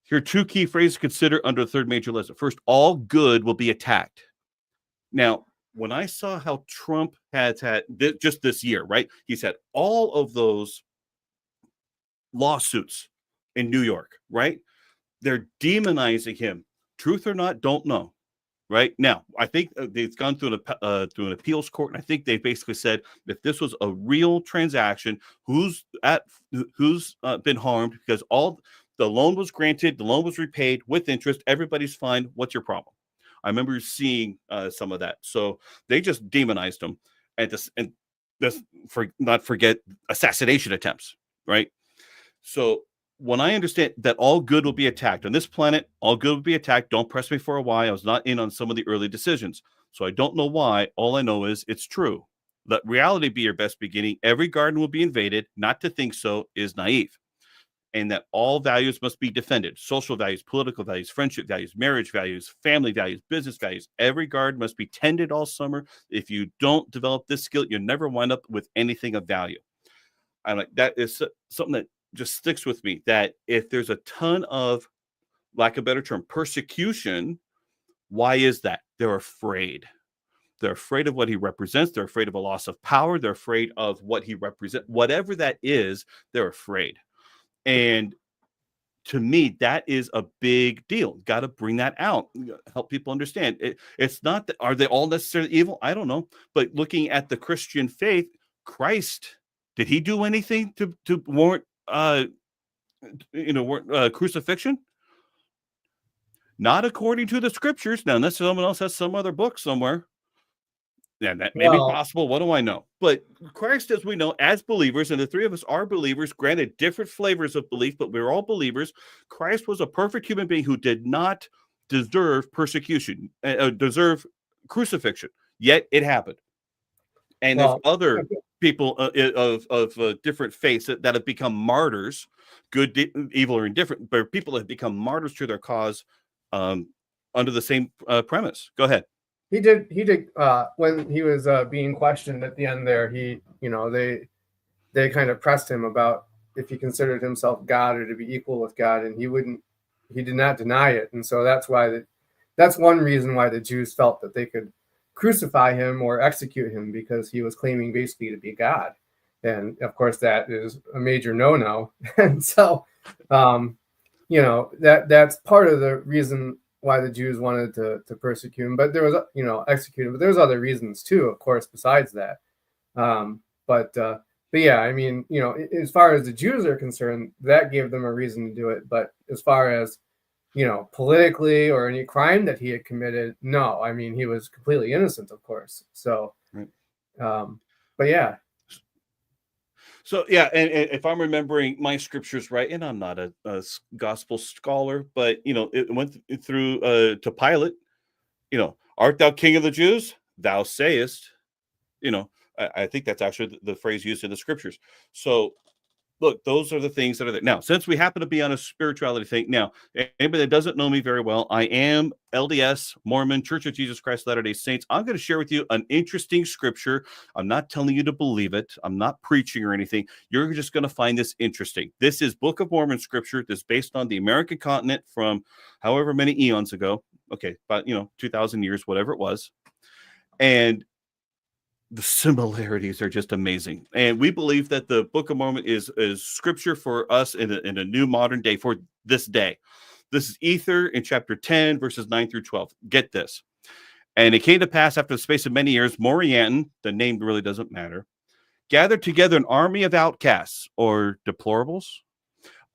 Here are 2 key phrases to consider under the 3rd major lesson. First, all good will be attacked. Now, when I saw how Trump has had just this year, right? He's had all of those lawsuits in New York, right? They're demonizing him. Truth or not, don't know. Right now, I think they've gone through an appeals court, and I think they basically said if this was a real transaction, who's been harmed, because all the loan was granted, the loan was repaid with interest, everybody's fine. What's your problem? I remember seeing some of that. So they just demonized him, and not forget assassination attempts, right? So when I understand that all good will be attacked on this planet, all good will be attacked. Don't press me for a why. I was not in on some of the early decisions, so I don't know why. All I know is it's true. Let reality be your best beginning. Every garden will be invaded. Not to think so is naive. And that all values must be defended. Social values, political values, friendship values, marriage values, family values, business values. Every garden must be tended all summer. If you don't develop this skill, you'll never wind up with anything of value. I'm like, that is something that just sticks with me, that if there's a ton of, lack of a better term, persecution, why is that? They're afraid. They're afraid of what he represents. They're afraid of a loss of power. They're afraid of what he represents. Whatever that is, they're afraid. And to me, that is a big deal. Got to bring that out, help people understand. It's not that, are they all necessarily evil? I don't know. But looking at the Christian faith, Christ, did he do anything to warrant crucifixion? Not according to the scriptures. Now, unless someone else has some other book somewhere, yeah, that may be possible. What do I know? But Christ, as we know, as believers, and the 3 of us are believers, granted different flavors of belief, but we're all believers. Christ was a perfect human being who did not deserve persecution, deserve crucifixion. Yet it happened. And Well, there's other people of different faiths that have become martyrs, good, evil, or indifferent, but people have become martyrs to their cause under the same premise. Go ahead. He did when he was being questioned at the end there, they kind of pressed him about if he considered himself God or to be equal with God, and he did not deny it. And so that's one reason why the Jews felt that they could crucify him or execute him, because he was claiming basically to be God. And of course that is a major no-no. And so that's part of the reason why the Jews wanted to persecute him, but there was, execute him, but there's other reasons too, of course, besides that. But yeah, I mean, as far as the Jews are concerned, that gave them a reason to do it. But as far as, politically or any crime that he had committed, no, I mean, he was completely innocent, of course. So, right. But yeah. So yeah, and if I'm remembering my scriptures right, and I'm not a gospel scholar, but it went through to Pilate. Art thou king of the Jews? Thou sayest. I think that's actually the phrase used in the scriptures. So look, those are the things that are there. Now, since we happen to be on a spirituality thing, now, anybody that doesn't know me very well, I am LDS, Mormon, Church of Jesus Christ Latter-day Saints. I'm going to share with you an interesting scripture. I'm not telling you to believe it. I'm not preaching or anything. You're just going to find this interesting. This is Book of Mormon scripture that's based on the American continent from however many eons ago. Okay, about, 2,000 years, whatever it was. And the similarities are just amazing. And we believe that the Book of Mormon is scripture for us in a new modern day for this day. This is Ether in chapter 10, verses 9 through 12. Get this. And it came to pass after the space of many years, Morianton, the name really doesn't matter, gathered together an army of outcasts or deplorables,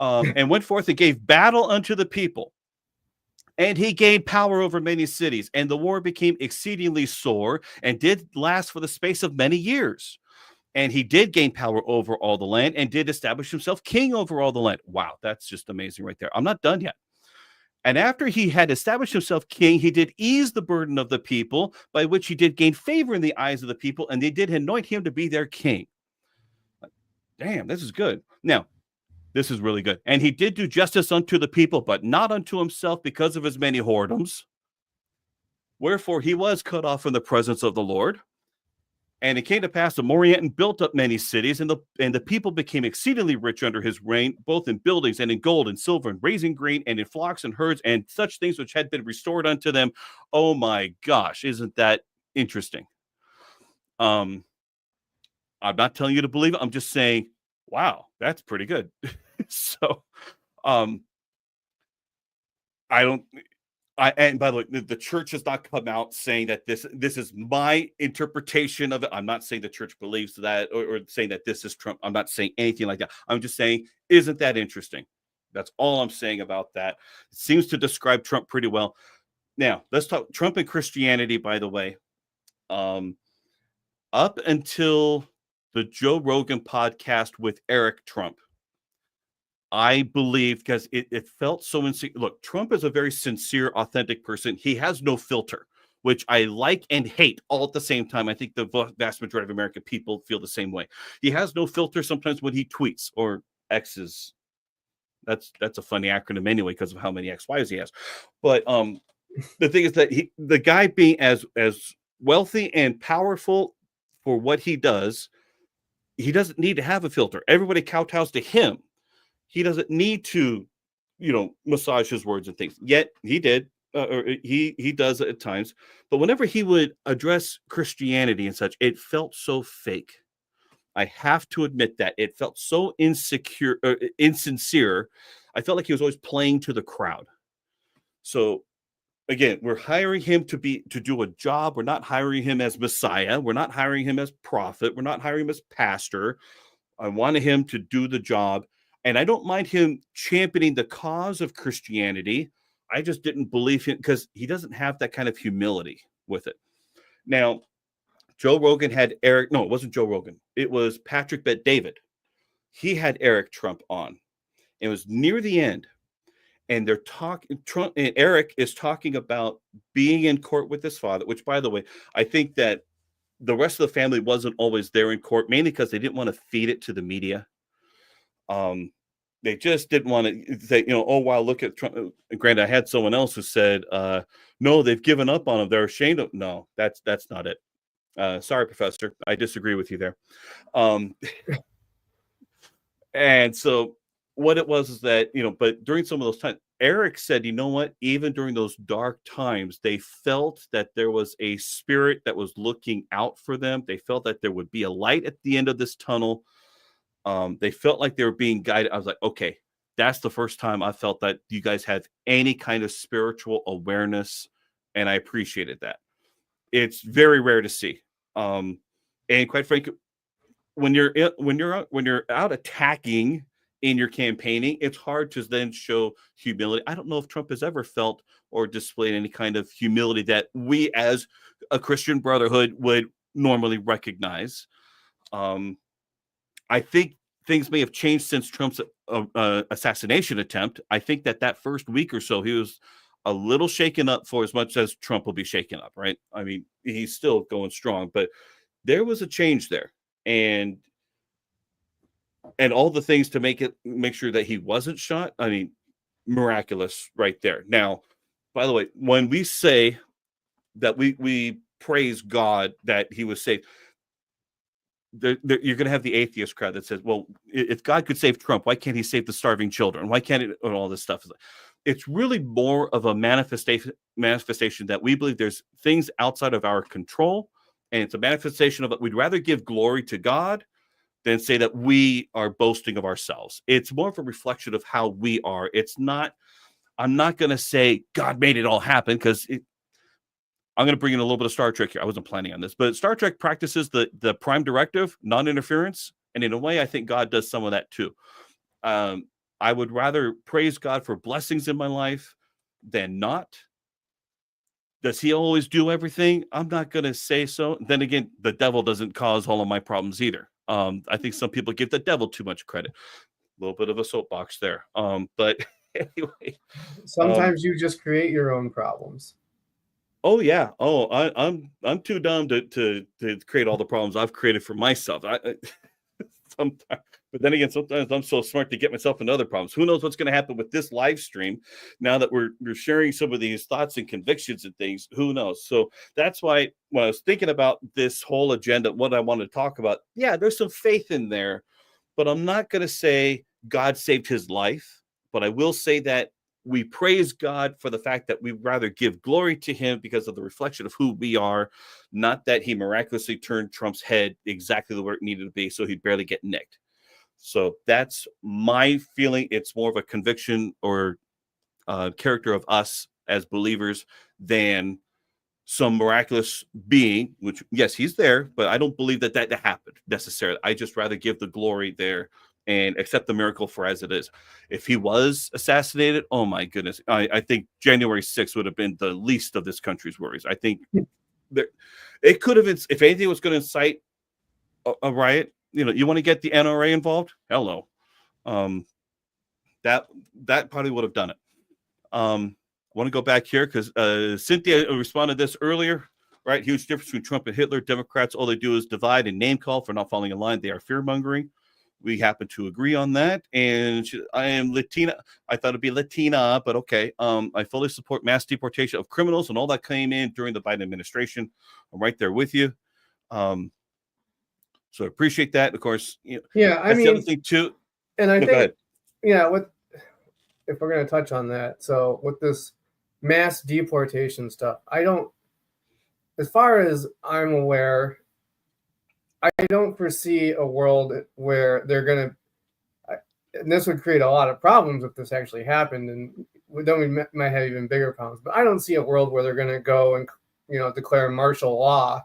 and went forth and gave battle unto the people. And he gained power over many cities, and the war became exceedingly sore and did last for the space of many years. And he did gain power over all the land and did establish himself king over all the land. Wow, that's just amazing right there. I'm not done yet. And after he had established himself king, he did ease the burden of the people, by which he did gain favor in the eyes of the people, and they did anoint him to be their king. Damn, this is good. Now, this is really good. And he did do justice unto the people, but not unto himself because of his many whoredoms. Wherefore he was cut off from the presence of the Lord. And it came to pass that Morianton built up many cities, and the people became exceedingly rich under his reign, both in buildings and in gold and silver and raising grain and in flocks and herds and such things which had been restored unto them. Oh my gosh, isn't that interesting? I'm not telling you to believe it. I'm just saying, wow, that's pretty good. So, and by the way, the church has not come out saying that this is my interpretation of it. I'm not saying the church believes that or saying that this is Trump. I'm not saying anything like that. I'm just saying, isn't that interesting? That's all I'm saying about that. It seems to describe Trump pretty well. Now, let's talk Trump and Christianity, by the way. Up until the Joe Rogan podcast with Eric Trump, I believe, because it felt so insecure. Look, Trump is a very sincere, authentic person. He has no filter, which I like and hate all at the same time. I think the vast majority of American people feel the same way. He has no filter sometimes when he tweets, or X's. That's a funny acronym anyway because of how many XYs he has. But the thing is that the guy being as wealthy and powerful for what he does, he doesn't need to have a filter. Everybody kowtows to him. He doesn't need to, massage his words and things. Yet he did, or he does it at times. But whenever he would address Christianity and such, it felt so fake. I have to admit that it felt so insincere. I felt like he was always playing to the crowd. So again, we're hiring him to do a job. We're not hiring him as Messiah. We're not hiring him as prophet. We're not hiring him as pastor. I wanted him to do the job. And I don't mind him championing the cause of Christianity. I just didn't believe him because he doesn't have that kind of humility with it. Now, Joe Rogan had Eric. No, it wasn't Joe Rogan. It was Patrick Bet David. He had Eric Trump on. It was near the end. and they're talking. Trump and Eric is talking about being in court with his father. Which, by the way, I think that the rest of the family wasn't always there in court, mainly because they didn't want to feed it to the media. They just didn't want to say, oh, wow, look at Trump. Granted, I had someone else who said, no, they've given up on him. They're ashamed of. No, that's not it. Sorry, Professor. I disagree with you there. And so what it was is that, but during some of those times, Eric said, you know what, even during those dark times, they felt that there was a spirit that was looking out for them. They felt that there would be a light at the end of this tunnel. They felt like they were being guided. I was like, okay, that's the first time I felt that you guys have any kind of spiritual awareness. And I appreciated that. It's very rare to see. And quite frankly, when you're out attacking in your campaigning, it's hard to then show humility. I don't know if Trump has ever felt or displayed any kind of humility that we as a Christian brotherhood would normally recognize. I think things may have changed since Trump's assassination attempt. I think that first week or so, he was a little shaken up for as much as Trump will be shaken up, right? I mean, he's still going strong, but there was a change there. And all the things to make sure that he wasn't shot. I mean, miraculous right there. Now, by the way, when we say that we praise God that he was saved, you're going to have the atheist crowd that says, well, if God could save Trump, why can't he save the starving children? Why can't it, and all this stuff? It's really more of a manifestation that we believe there's things outside of our control. And it's a manifestation of it. We'd rather give glory to God than say that we are boasting of ourselves. It's more of a reflection of how we are. It's not, I'm not going to say God made it all happen, because I'm going to bring in a little bit of Star Trek here. I wasn't planning on this, but Star Trek practices the prime directive, non-interference. And in a way, I think God does some of that too. I would rather praise God for blessings in my life than not. Does he always do everything? I'm not going to say so. Then again, the devil doesn't cause all of my problems either. I think some people give the devil too much credit. A little bit of a soapbox there. But anyway. Sometimes you just create your own problems. Oh yeah. Oh, I'm too dumb to create all the problems I've created for myself. Sometimes, but then again, sometimes I'm so smart to get myself into other problems. Who knows what's going to happen with this live stream now that we're sharing some of these thoughts and convictions and things. Who knows? So that's why when I was thinking about this whole agenda, what I wanted to talk about, yeah, there's some faith in there, but I'm not going to say God saved his life, but I will say that we praise God for the fact that we rather give glory to him because of the reflection of who we are, not that he miraculously turned Trump's head exactly where it needed to be so he'd barely get nicked. So that's my feeling. It's more of a conviction or character of us as believers than some miraculous being, which, yes, he's there, but I don't believe that happened necessarily. I just rather give the glory there and accept the miracle for as it is. If he was assassinated, oh my goodness, I think January 6th would have been the least of this country's worries. I think it could have, if anything was going to incite a riot, you want to get the NRA involved? Hello. That probably would have done it. Want to go back here because Cynthia responded to this earlier, right? Huge difference between Trump and Hitler. Democrats, all they do is divide and name call for not falling in line. They are fear-mongering. We happen to agree on that. And I am Latina. I thought it'd be Latina, but okay. I fully support mass deportation of criminals and all that came in during the Biden administration. I'm right there with you. So I appreciate that. Of course, yeah, I mean, the other thing too. And I think, yeah, if we're going to touch on that. So with this mass deportation stuff, as far as I'm aware, I don't foresee a world where they're going to, and this would create a lot of problems if this actually happened, and then we might have even bigger problems. But I don't see a world where they're going to go and, declare martial law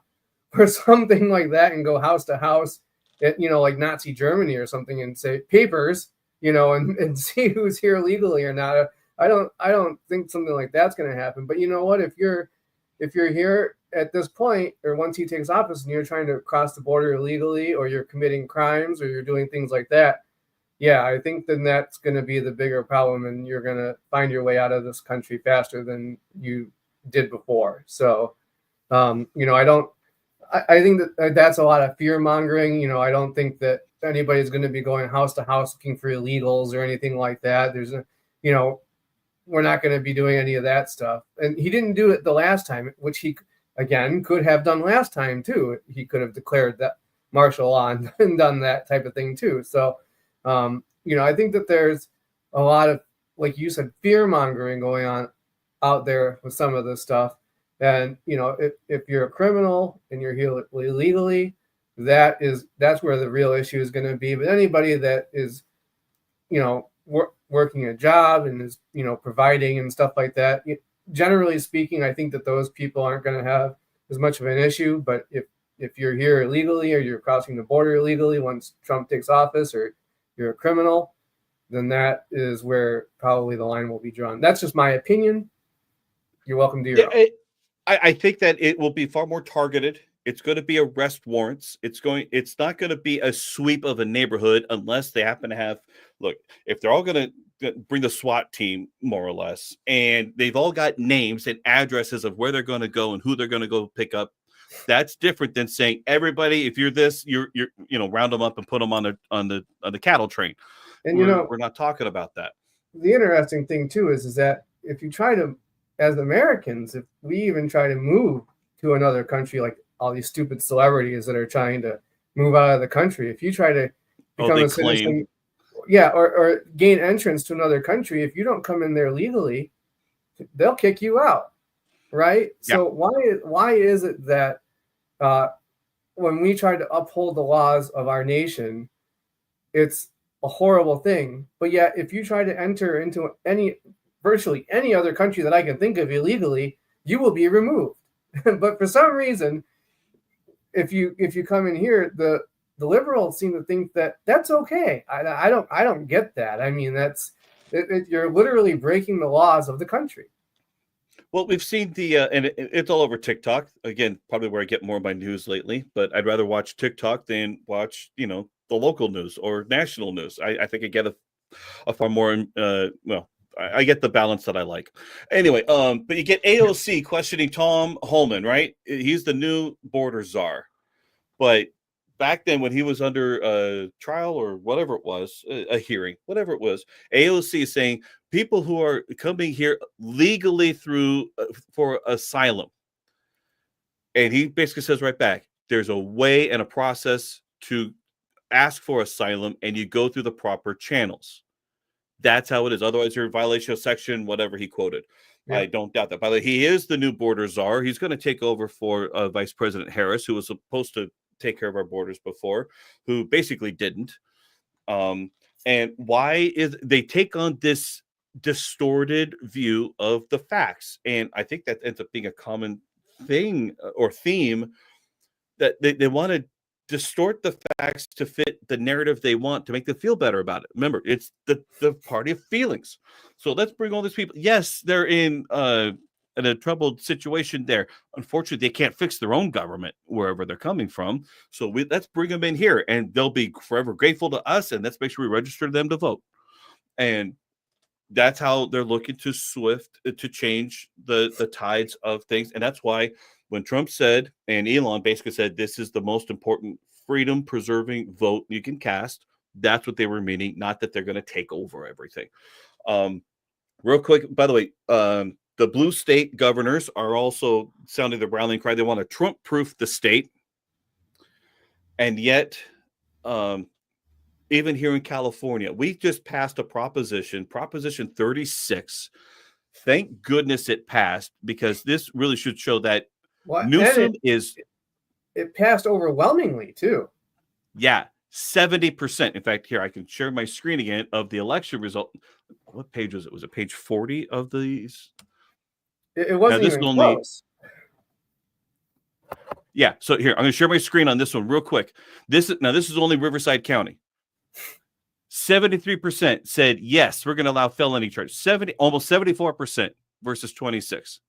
or something like that and go house to house, like Nazi Germany or something, and say papers, and see who's here legally or not. I don't think something like that's going to happen. But you know what? If you're here at this point, or once he takes office and you're trying to cross the border illegally, or you're committing crimes, or you're doing things like that, yeah, I think then that's going to be the bigger problem, and you're going to find your way out of this country faster than you did before. So, I think that that's a lot of fear mongering. I don't think that anybody's going to be going house to house looking for illegals or anything like that. We're not going to be doing any of that stuff. And he didn't do it the last time, which he, again, could have done last time too. He could have declared that martial law and done that type of thing too. So, I think that there's a lot of, like you said, fear mongering going on out there with some of this stuff. And, if you're a criminal and you're here illegally, that's where the real issue is going to be. But anybody that is, working a job and is, providing and stuff like that, generally speaking, I think that those people aren't going to have as much of an issue. But if you're here illegally or you're crossing the border illegally once Trump takes office, or you're a criminal, then that is where probably the line will be drawn. That's just my opinion. You're welcome to your own. I think that it will be far more targeted. It's going to be arrest warrants. It's not going to be a sweep of a neighborhood unless they happen to have, look, if they're all going to bring the SWAT team, more or less, and they've all got names and addresses of where they're going to go and who they're going to go pick up. That's different than saying, everybody, if you're this, you're round them up and put them on the cattle train. And we're not talking about that. The interesting thing too is that if you try to, as Americans, if we even try to move to another country, like all these stupid celebrities that are trying to move out of the country, if you try to become a citizen, or gain entrance to another country, if you don't come in there legally, they'll kick you out, right? Yeah. So why is it that when we try to uphold the laws of our nation, it's a horrible thing, but yet if you try to enter into virtually any other country that I can think of illegally, you will be removed. But for some reason, if you come in here, the liberals seem to think that that's okay. I don't get that. I mean, you're literally breaking the laws of the country. Well, we've seen and it's all over TikTok. Again, probably where I get more of my news lately, but I'd rather watch TikTok than watch, the local news or national news. I think I get a far more, I get the balance that I like. Anyway, but you get AOC questioning Tom Homan, right? He's the new border czar. But back then when he was under trial or whatever it was, a hearing, whatever it was, AOC is saying people who are coming here legally for asylum. And he basically says right back, there's a way and a process to ask for asylum, and you go through the proper channels. That's how it is. Otherwise, you're in violation of section whatever he quoted. Yeah. I don't doubt that. By the way, he is the new border czar. He's going to take over for Vice President Harris, who was supposed to take care of our borders before, who basically didn't. And why is they take on this distorted view of the facts? And I think that ends up being a common thing or theme, that they want to distort the facts to fit the narrative they want to make them feel better about it. Remember, it's the party of feelings. So let's bring all these people. Yes, they're in a troubled situation there. Unfortunately, they can't fix their own government wherever they're coming from. So let's bring them in here, and they'll be forever grateful to us, and let's make sure we register them to vote. And that's how they're looking to change the tides of things. And that's why when Trump said, and Elon basically said, this is the most important freedom-preserving vote you can cast, that's what they were meaning, not that they're going to take over everything. Real quick, by the way, the blue state governors are also sounding the rallying cry. They want to Trump-proof the state. And yet, even here in California, we just passed a Proposition 36. Thank goodness it passed, because this really should show that Newsom it passed overwhelmingly too. Yeah, 70%. In fact, here I can share my screen again of the election result. What page was it? Was it page 40 of these? It wasn't even close. Yeah, so here I'm going to share my screen on this one real quick. This is only Riverside County. 73% said yes, we're going to allow felony charges. Almost 74% versus 26%.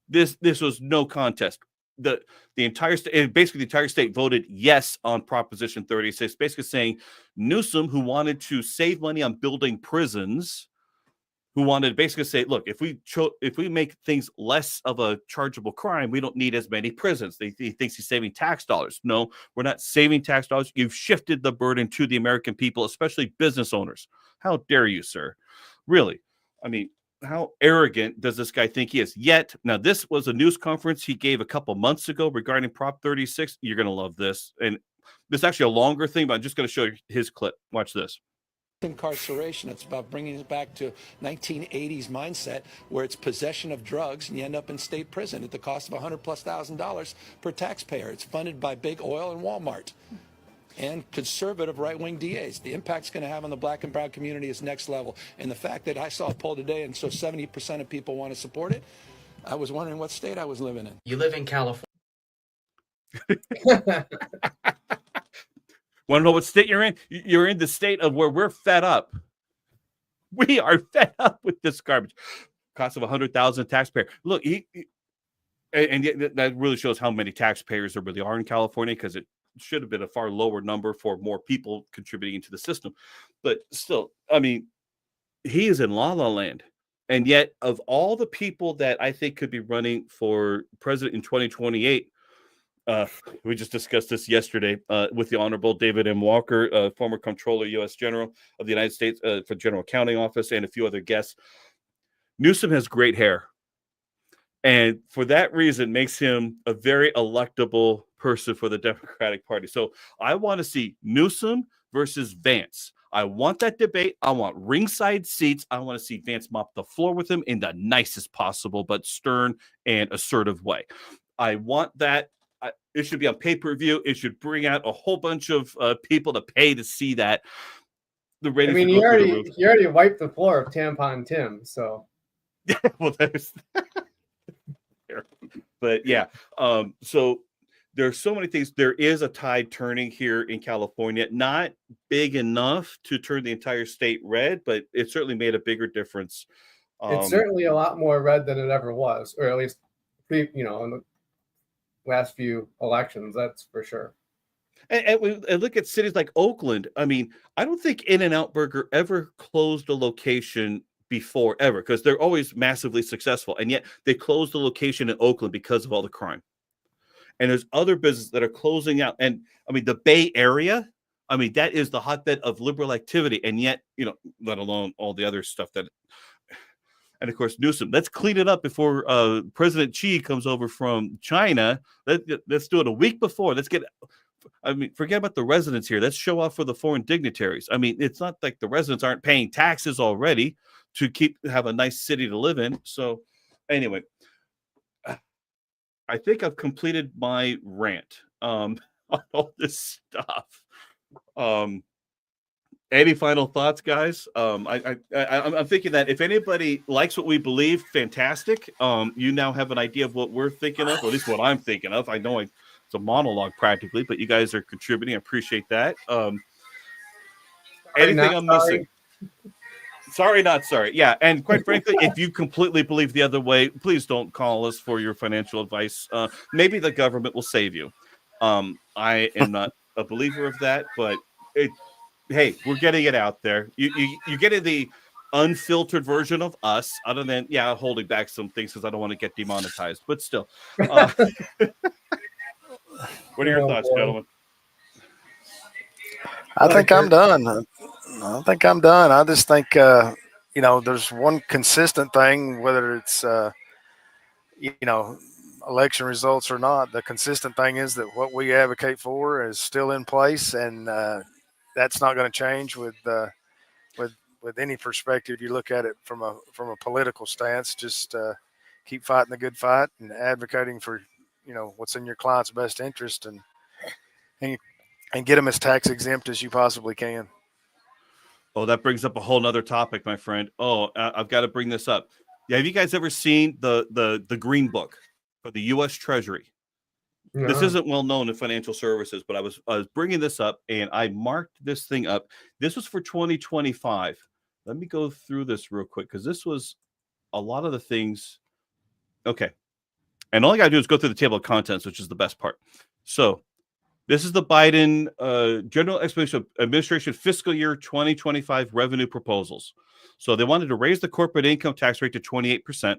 This was no contest. the entire state, basically the entire state voted yes on Proposition 36, basically saying Newsom, who wanted to save money on building prisons, who wanted to basically say, look, if we make things less of a chargeable crime, we don't need as many prisons. He thinks he's saving tax dollars. No, we're not saving tax dollars. You've shifted the burden to the American people, especially business owners. How dare you, sir? Really? I mean, how arrogant does this guy think he is? Yet, now this was a news conference he gave a couple months ago regarding Prop 36. You're going to love this. And this is actually a longer thing, but I'm just going to show you his clip. Watch this. Incarceration. It's about bringing it back to 1980s mindset where it's possession of drugs and you end up in state prison at the cost of $100,000+ per taxpayer. It's funded by big oil and Walmart and conservative right-wing DAs. The impact's going to have on the black and brown community is next level. And the fact that I saw a poll today and so 70% of people want to support it, I was wondering what state I was living in. You live in California. Want to know what state you're in? You're in the state of where we're fed up. We are fed up with this garbage. Cost of 100,000 taxpayer. Look, and that really shows how many taxpayers there really are in California, because it should have been a far lower number for more people contributing into the system. But still, I mean, he is in la la land. And yet, of all the people that I think could be running for president in 2028, we just discussed this yesterday with the Honorable David M. Walker, former Comptroller, U.S. General of the United States for General Accounting Office, and a few other guests. Newsom has great hair, and for that reason makes him a very electable person for the Democratic Party. So I want to see Newsom versus Vance. I want that debate. I want ringside seats. I want to see Vance mop the floor with him in the nicest possible but stern and assertive way. I want that. It should be on pay-per-view. It should bring out a whole bunch of people to pay to see that. The ratings. I mean, he already wiped the floor of Tampon Tim, so. Well, there's. But yeah, so there's so many things. There is a tide turning here in California, not big enough to turn the entire state red, but it certainly made a bigger difference. It's certainly a lot more red than it ever was, or at least, in the last few elections, that's for sure. And look at cities like Oakland. I mean, I don't think In-N-Out Burger ever closed a location before, ever, because they're always massively successful. And yet they closed the location in Oakland because of all the crime. And there's other businesses that are closing out. And I mean, the Bay Area, I mean, that is the hotbed of liberal activity. And yet, let alone all the other stuff that. And of course, Newsom, let's clean it up before President Xi comes over from China. Let's do it a week before. Forget about the residents here. Let's show off for the foreign dignitaries. I mean, it's not like the residents aren't paying taxes already to have a nice city to live in. So anyway, I think I've completed my rant on all this stuff. Any final thoughts, guys? I'm thinking that if anybody likes what we believe, fantastic. You now have an idea of what we're thinking of, or at least what I'm thinking of. I know it's a monologue practically, but you guys are contributing. I appreciate that. Anything I'm missing? Sorry, not sorry. Yeah, and quite frankly, if you completely believe the other way, please don't call us for your financial advice. Maybe the government will save you. I am not a believer of that, but hey, we're getting it out there. You're getting the unfiltered version of us, other than, holding back some things because I don't want to get demonetized. But still, what are your thoughts, gentlemen? I think I'm done. I just think, there's one consistent thing, whether it's, election results or not. The consistent thing is that what we advocate for is still in place, and that's not going to change with any perspective. You look at it from a political stance. Just keep fighting the good fight and advocating for what's in your client's best interest, and get them as tax exempt as you possibly can. Oh, that brings up a whole nother topic, my friend. I've got to bring this up. Yeah, have you guys ever seen the Green Book for the U.S. Treasury? No. This isn't well known in financial services, but I was bringing this up, and I marked this thing up. This was for 2025. Let me go through this real quick, because this was a lot of the things. Okay. And all I got to do is go through the table of contents, which is the best part. So this is the Biden General Administration fiscal year 2025 revenue proposals. So they wanted to raise the corporate income tax rate to 28%,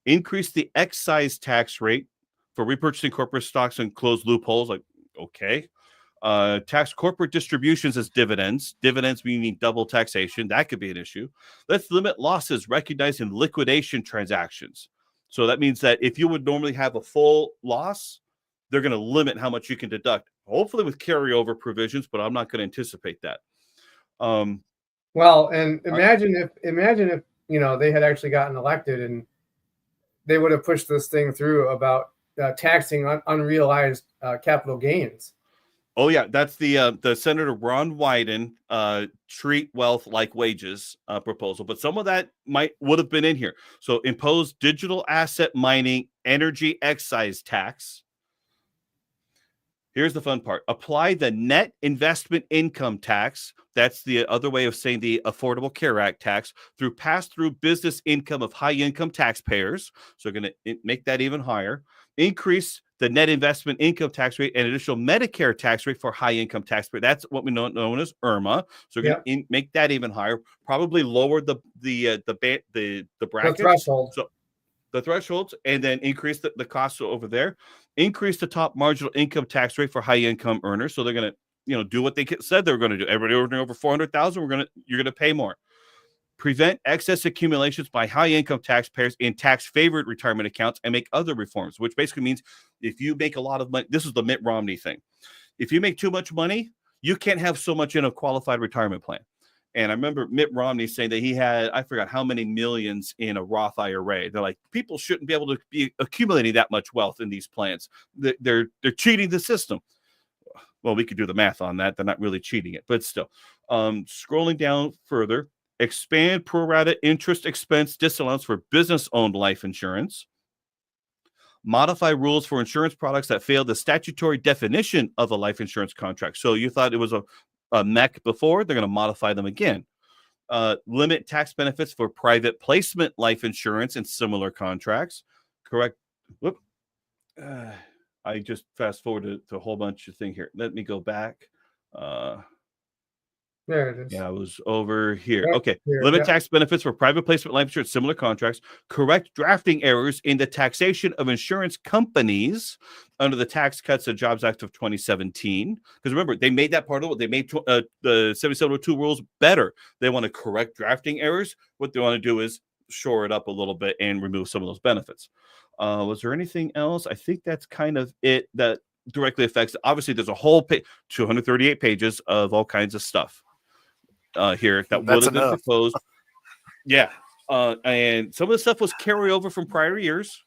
increase the excise tax rate for repurchasing corporate stocks and close loopholes. Like, okay. Tax corporate distributions as dividends. Dividends meaning double taxation. That could be an issue. Let's limit losses recognized in liquidation transactions. So that means that if you would normally have a full loss, they're going to limit how much you can deduct, hopefully with carryover provisions, but I'm not going to anticipate that. Well, and imagine if they had actually gotten elected and they would have pushed this thing through about taxing unrealized capital gains. Oh yeah, that's the Senator Ron Wyden treat wealth like wages proposal, but some of that would have been in here. So impose digital asset mining energy excise tax. Here's the fun part. Apply the net investment income tax. That's the other way of saying the Affordable Care Act tax through pass-through business income of high-income taxpayers. So we're going to make that even higher. Increase the net investment income tax rate and additional Medicare tax rate for high-income taxpayers. That's what we know known as IRMA. So we're going to make that even higher. Probably lower the bracket. The threshold. So the thresholds, and then increase the costs over there. Increase the top marginal income tax rate for high income earners. So they're going to, do what they said they were going to do. Everybody earning over 400,000, you're going to pay more. Prevent excess accumulations by high income taxpayers in tax favored retirement accounts and make other reforms, which basically means if you make a lot of money, this is the Mitt Romney thing. If you make too much money, you can't have so much in a qualified retirement plan. And I remember Mitt Romney saying that he had, I forgot how many millions in a Roth IRA. They're like, people shouldn't be able to be accumulating that much wealth in these plans. They're cheating the system. Well, we could do the math on that. They're not really cheating it, but still. Scrolling down further, expand pro rata interest expense disallowance for business-owned life insurance. Modify rules for insurance products that fail the statutory definition of a life insurance contract. So you thought it was a MEC before, they're going to modify them again. Limit tax benefits for private placement life insurance and similar contracts. Correct. Whoop. I just fast forwarded to a whole bunch of things here. Let me go back. There it is. Yeah, I was over here. Yep, Okay. here, Limit yep. tax benefits for private placement life insurance, similar contracts. Correct drafting errors in the taxation of insurance companies under the Tax Cuts and Jobs Act of 2017. Because remember, they made that part of it. They made the 7702 rules better. They want to correct drafting errors. What they want to do is shore it up a little bit and remove some of those benefits. Was there anything else? I think that's kind of it that directly affects. Obviously, there's a whole 238 pages of all kinds of stuff. Here that would have been proposed. Yeah. And some of the stuff was carryover from prior years,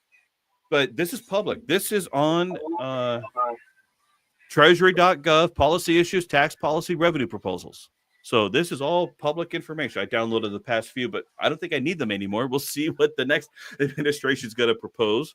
but this is public. This is on treasury.gov, policy issues, tax policy, revenue proposals. So this is all public information. I downloaded the past few, but I don't think I need them anymore. We'll see what the next administration is going to propose.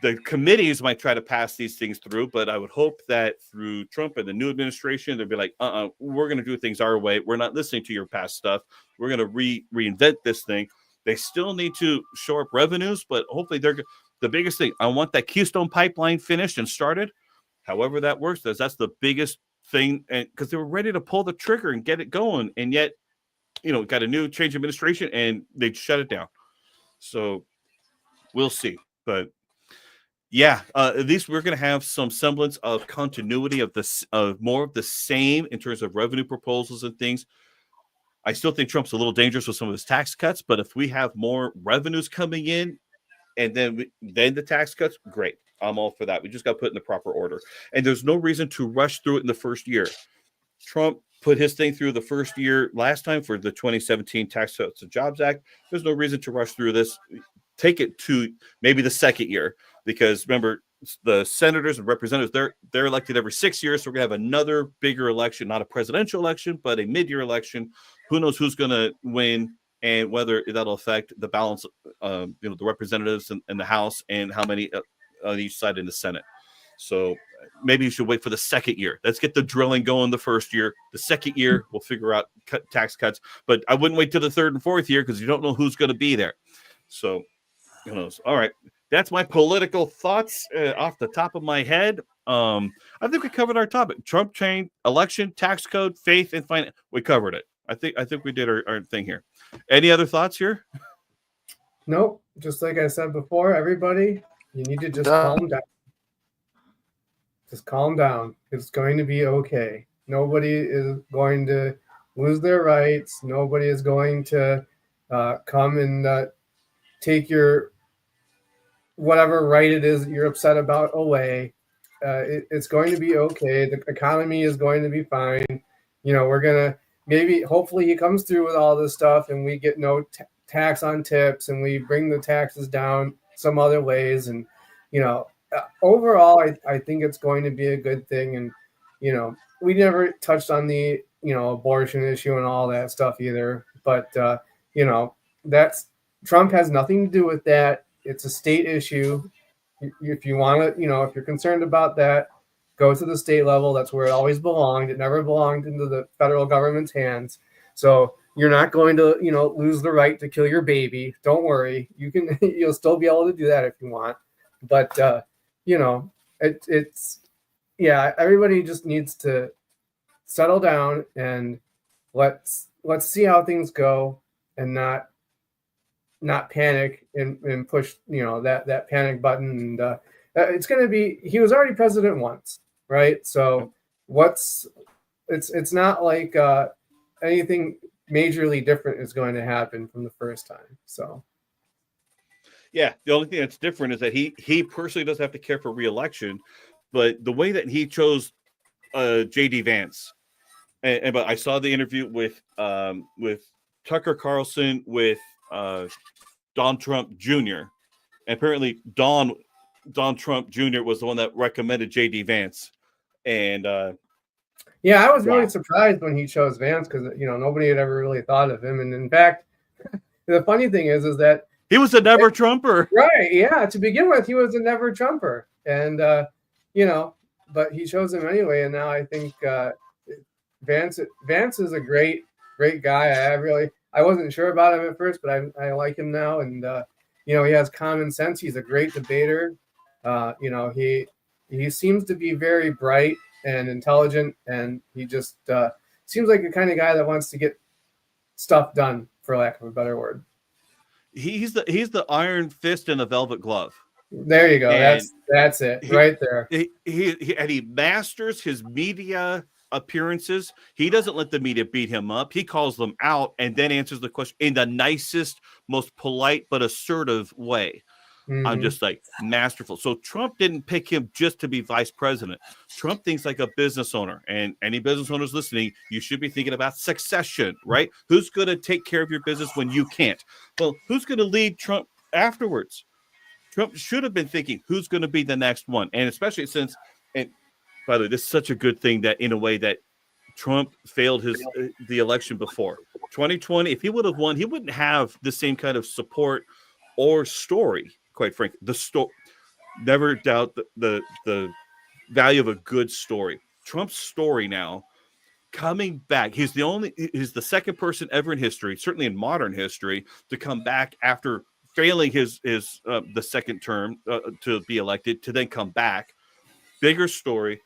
The committees might try to pass these things through, but I would hope that through Trump and the new administration, they'll be like, we're going to do things our way. We're not listening to your past stuff. We're going to reinvent this thing. They still need to shore up revenues, but hopefully the biggest thing. I want that Keystone Pipeline finished and started. However that works, that's the biggest thing, and because they were ready to pull the trigger and get it going, and yet, got a new change administration and they shut it down. So we'll see, but. Yeah, at least we're going to have some semblance of continuity of more of the same in terms of revenue proposals and things. I still think Trump's a little dangerous with some of his tax cuts, but if we have more revenues coming in and then the tax cuts, great. I'm all for that. We just got to put it in the proper order. And there's no reason to rush through it in the first year. Trump put his thing through the first year last time for the 2017 Tax Cuts and Jobs Act. There's no reason to rush through this. Take it to maybe the second year. Because remember, the senators and representatives, they're elected every 6 years. So we're going to have another bigger election, not a presidential election, but a mid-year election. Who knows who's going to win and whether that'll affect the balance, the representatives in the House and how many on each side in the Senate. So maybe you should wait for the second year. Let's get the drilling going the first year. The second year, we'll figure out tax cuts. But I wouldn't wait till the third and fourth year because you don't know who's going to be there. So who knows? All right. that's my political thoughts off the top of my head. I think we covered our topic: Trump chain, election, tax code, faith, and finance. We covered it. I think we did our thing here. Any other thoughts here? Nope. Just like I said before, everybody, you need to just Done. calm down. Just calm down. It's going to be okay. Nobody is going to lose their rights. Nobody is going to come and take your whatever right it is that you're upset about away. It's going to be okay. The economy is going to be fine. We're going to maybe, hopefully he comes through with all this stuff and we get no tax on tips and we bring the taxes down some other ways. And, overall, I think it's going to be a good thing. And, we never touched on the, abortion issue and all that stuff either. But, that's Trump has nothing to do with that. It's a state issue. If you want to, if you're concerned about that, go to the state level. That's where it always belonged. It never belonged into the federal government's hands. So you're not going to, lose the right to kill your baby. Don't worry. You'll still be able to do that if you want. But, everybody just needs to settle down and let's see how things go and not panic and push, that panic button. And it's going to be, he was already president once, right? So it's not like anything majorly different is going to happen from the first time. So. Yeah, the only thing that's different is that he personally doesn't have to care for re-election, but the way that he chose J.D. Vance, but I saw the interview with Tucker Carlson with Don Trump Jr. And apparently Don Trump Jr. was the one that recommended J.D. Vance, and I was really surprised when he chose Vance because nobody had ever really thought of him, and in fact, the funny thing is that. He was a never Trumper. Right. Yeah. To begin with, he was a never Trumper. And, but he chose him anyway. And now I think Vance is a great guy. I wasn't sure about him at first, but I like him now. And, he has common sense. He's a great debater. He seems to be very bright and intelligent. And he just seems like the kind of guy that wants to get stuff done, for lack of a better word. He's the iron fist in a velvet glove. There you go. And that's it right there. He masters his media appearances. He doesn't let the media beat him up. He calls them out and then answers the question in the nicest, most polite but assertive way. Mm-hmm. I'm just like masterful. So Trump didn't pick him just to be vice president. Trump thinks like a business owner, and any business owners listening, you should be thinking about succession, right? Who's going to take care of your business when you can't? Well, who's going to lead Trump afterwards? Trump should have been thinking who's going to be the next one. And especially since, and by the way, this is such a good thing that in a way that Trump failed the election before 2020. If he would have won, he wouldn't have the same kind of support or story. Quite frankly, never doubt the value of a good story. Trump's story now coming back. He's the second person ever in history, certainly in modern history, to come back after failing the second term to be elected, to then come back. Bigger story,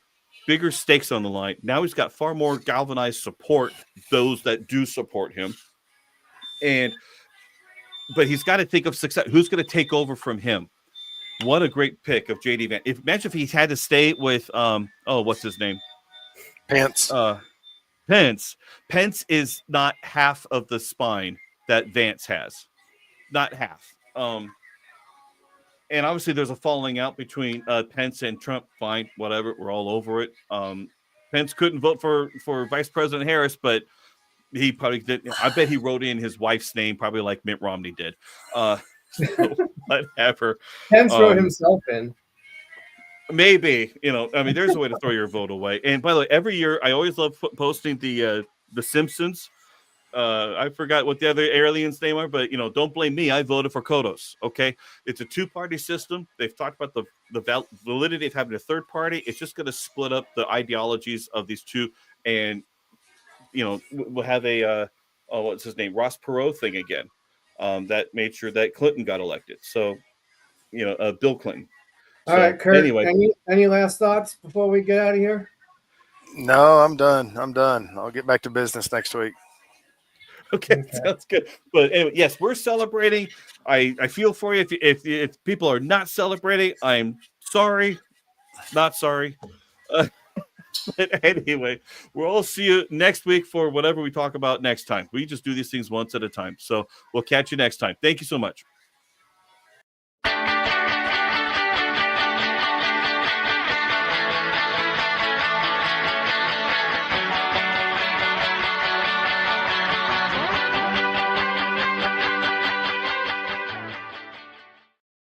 bigger stakes on the line. Now he's got far more galvanized support, those that do support him. But he's got to think of success. Who's going to take over from him? What a great pick of J.D. Vance. Imagine if he had to stay with, what's his name? Pence. Pence. Pence is not half of the spine that Vance has. Not half. And obviously there's a falling out between Pence and Trump. Fine, whatever. We're all over it. Pence couldn't vote for Vice President Harris, but he probably did. I bet he wrote in his wife's name, probably like Mitt Romney did. So whatever. Pence wrote himself in. Maybe, there's a way to throw your vote away. And by the way, every year I always love posting the Simpsons. I forgot what the other aliens' name are, but don't blame me. I voted for Kodos. Okay, it's a two-party system. They've talked about the validity of having a third party. It's just going to split up the ideologies of these two, and we'll have a what's his name, Ross Perot thing again, that made sure that Clinton got elected. So Bill Clinton. All right, Kurt. Anyway, Any last thoughts before we get out of here? No, I'm done. I'll get back to business next week. Okay, sounds good. But anyway, yes, we're celebrating. I feel for you. If people are not celebrating, I'm sorry, not sorry. But anyway, we'll all see you next week for whatever we talk about next time. We just do these things once at a time. So we'll catch you next time. Thank you so much.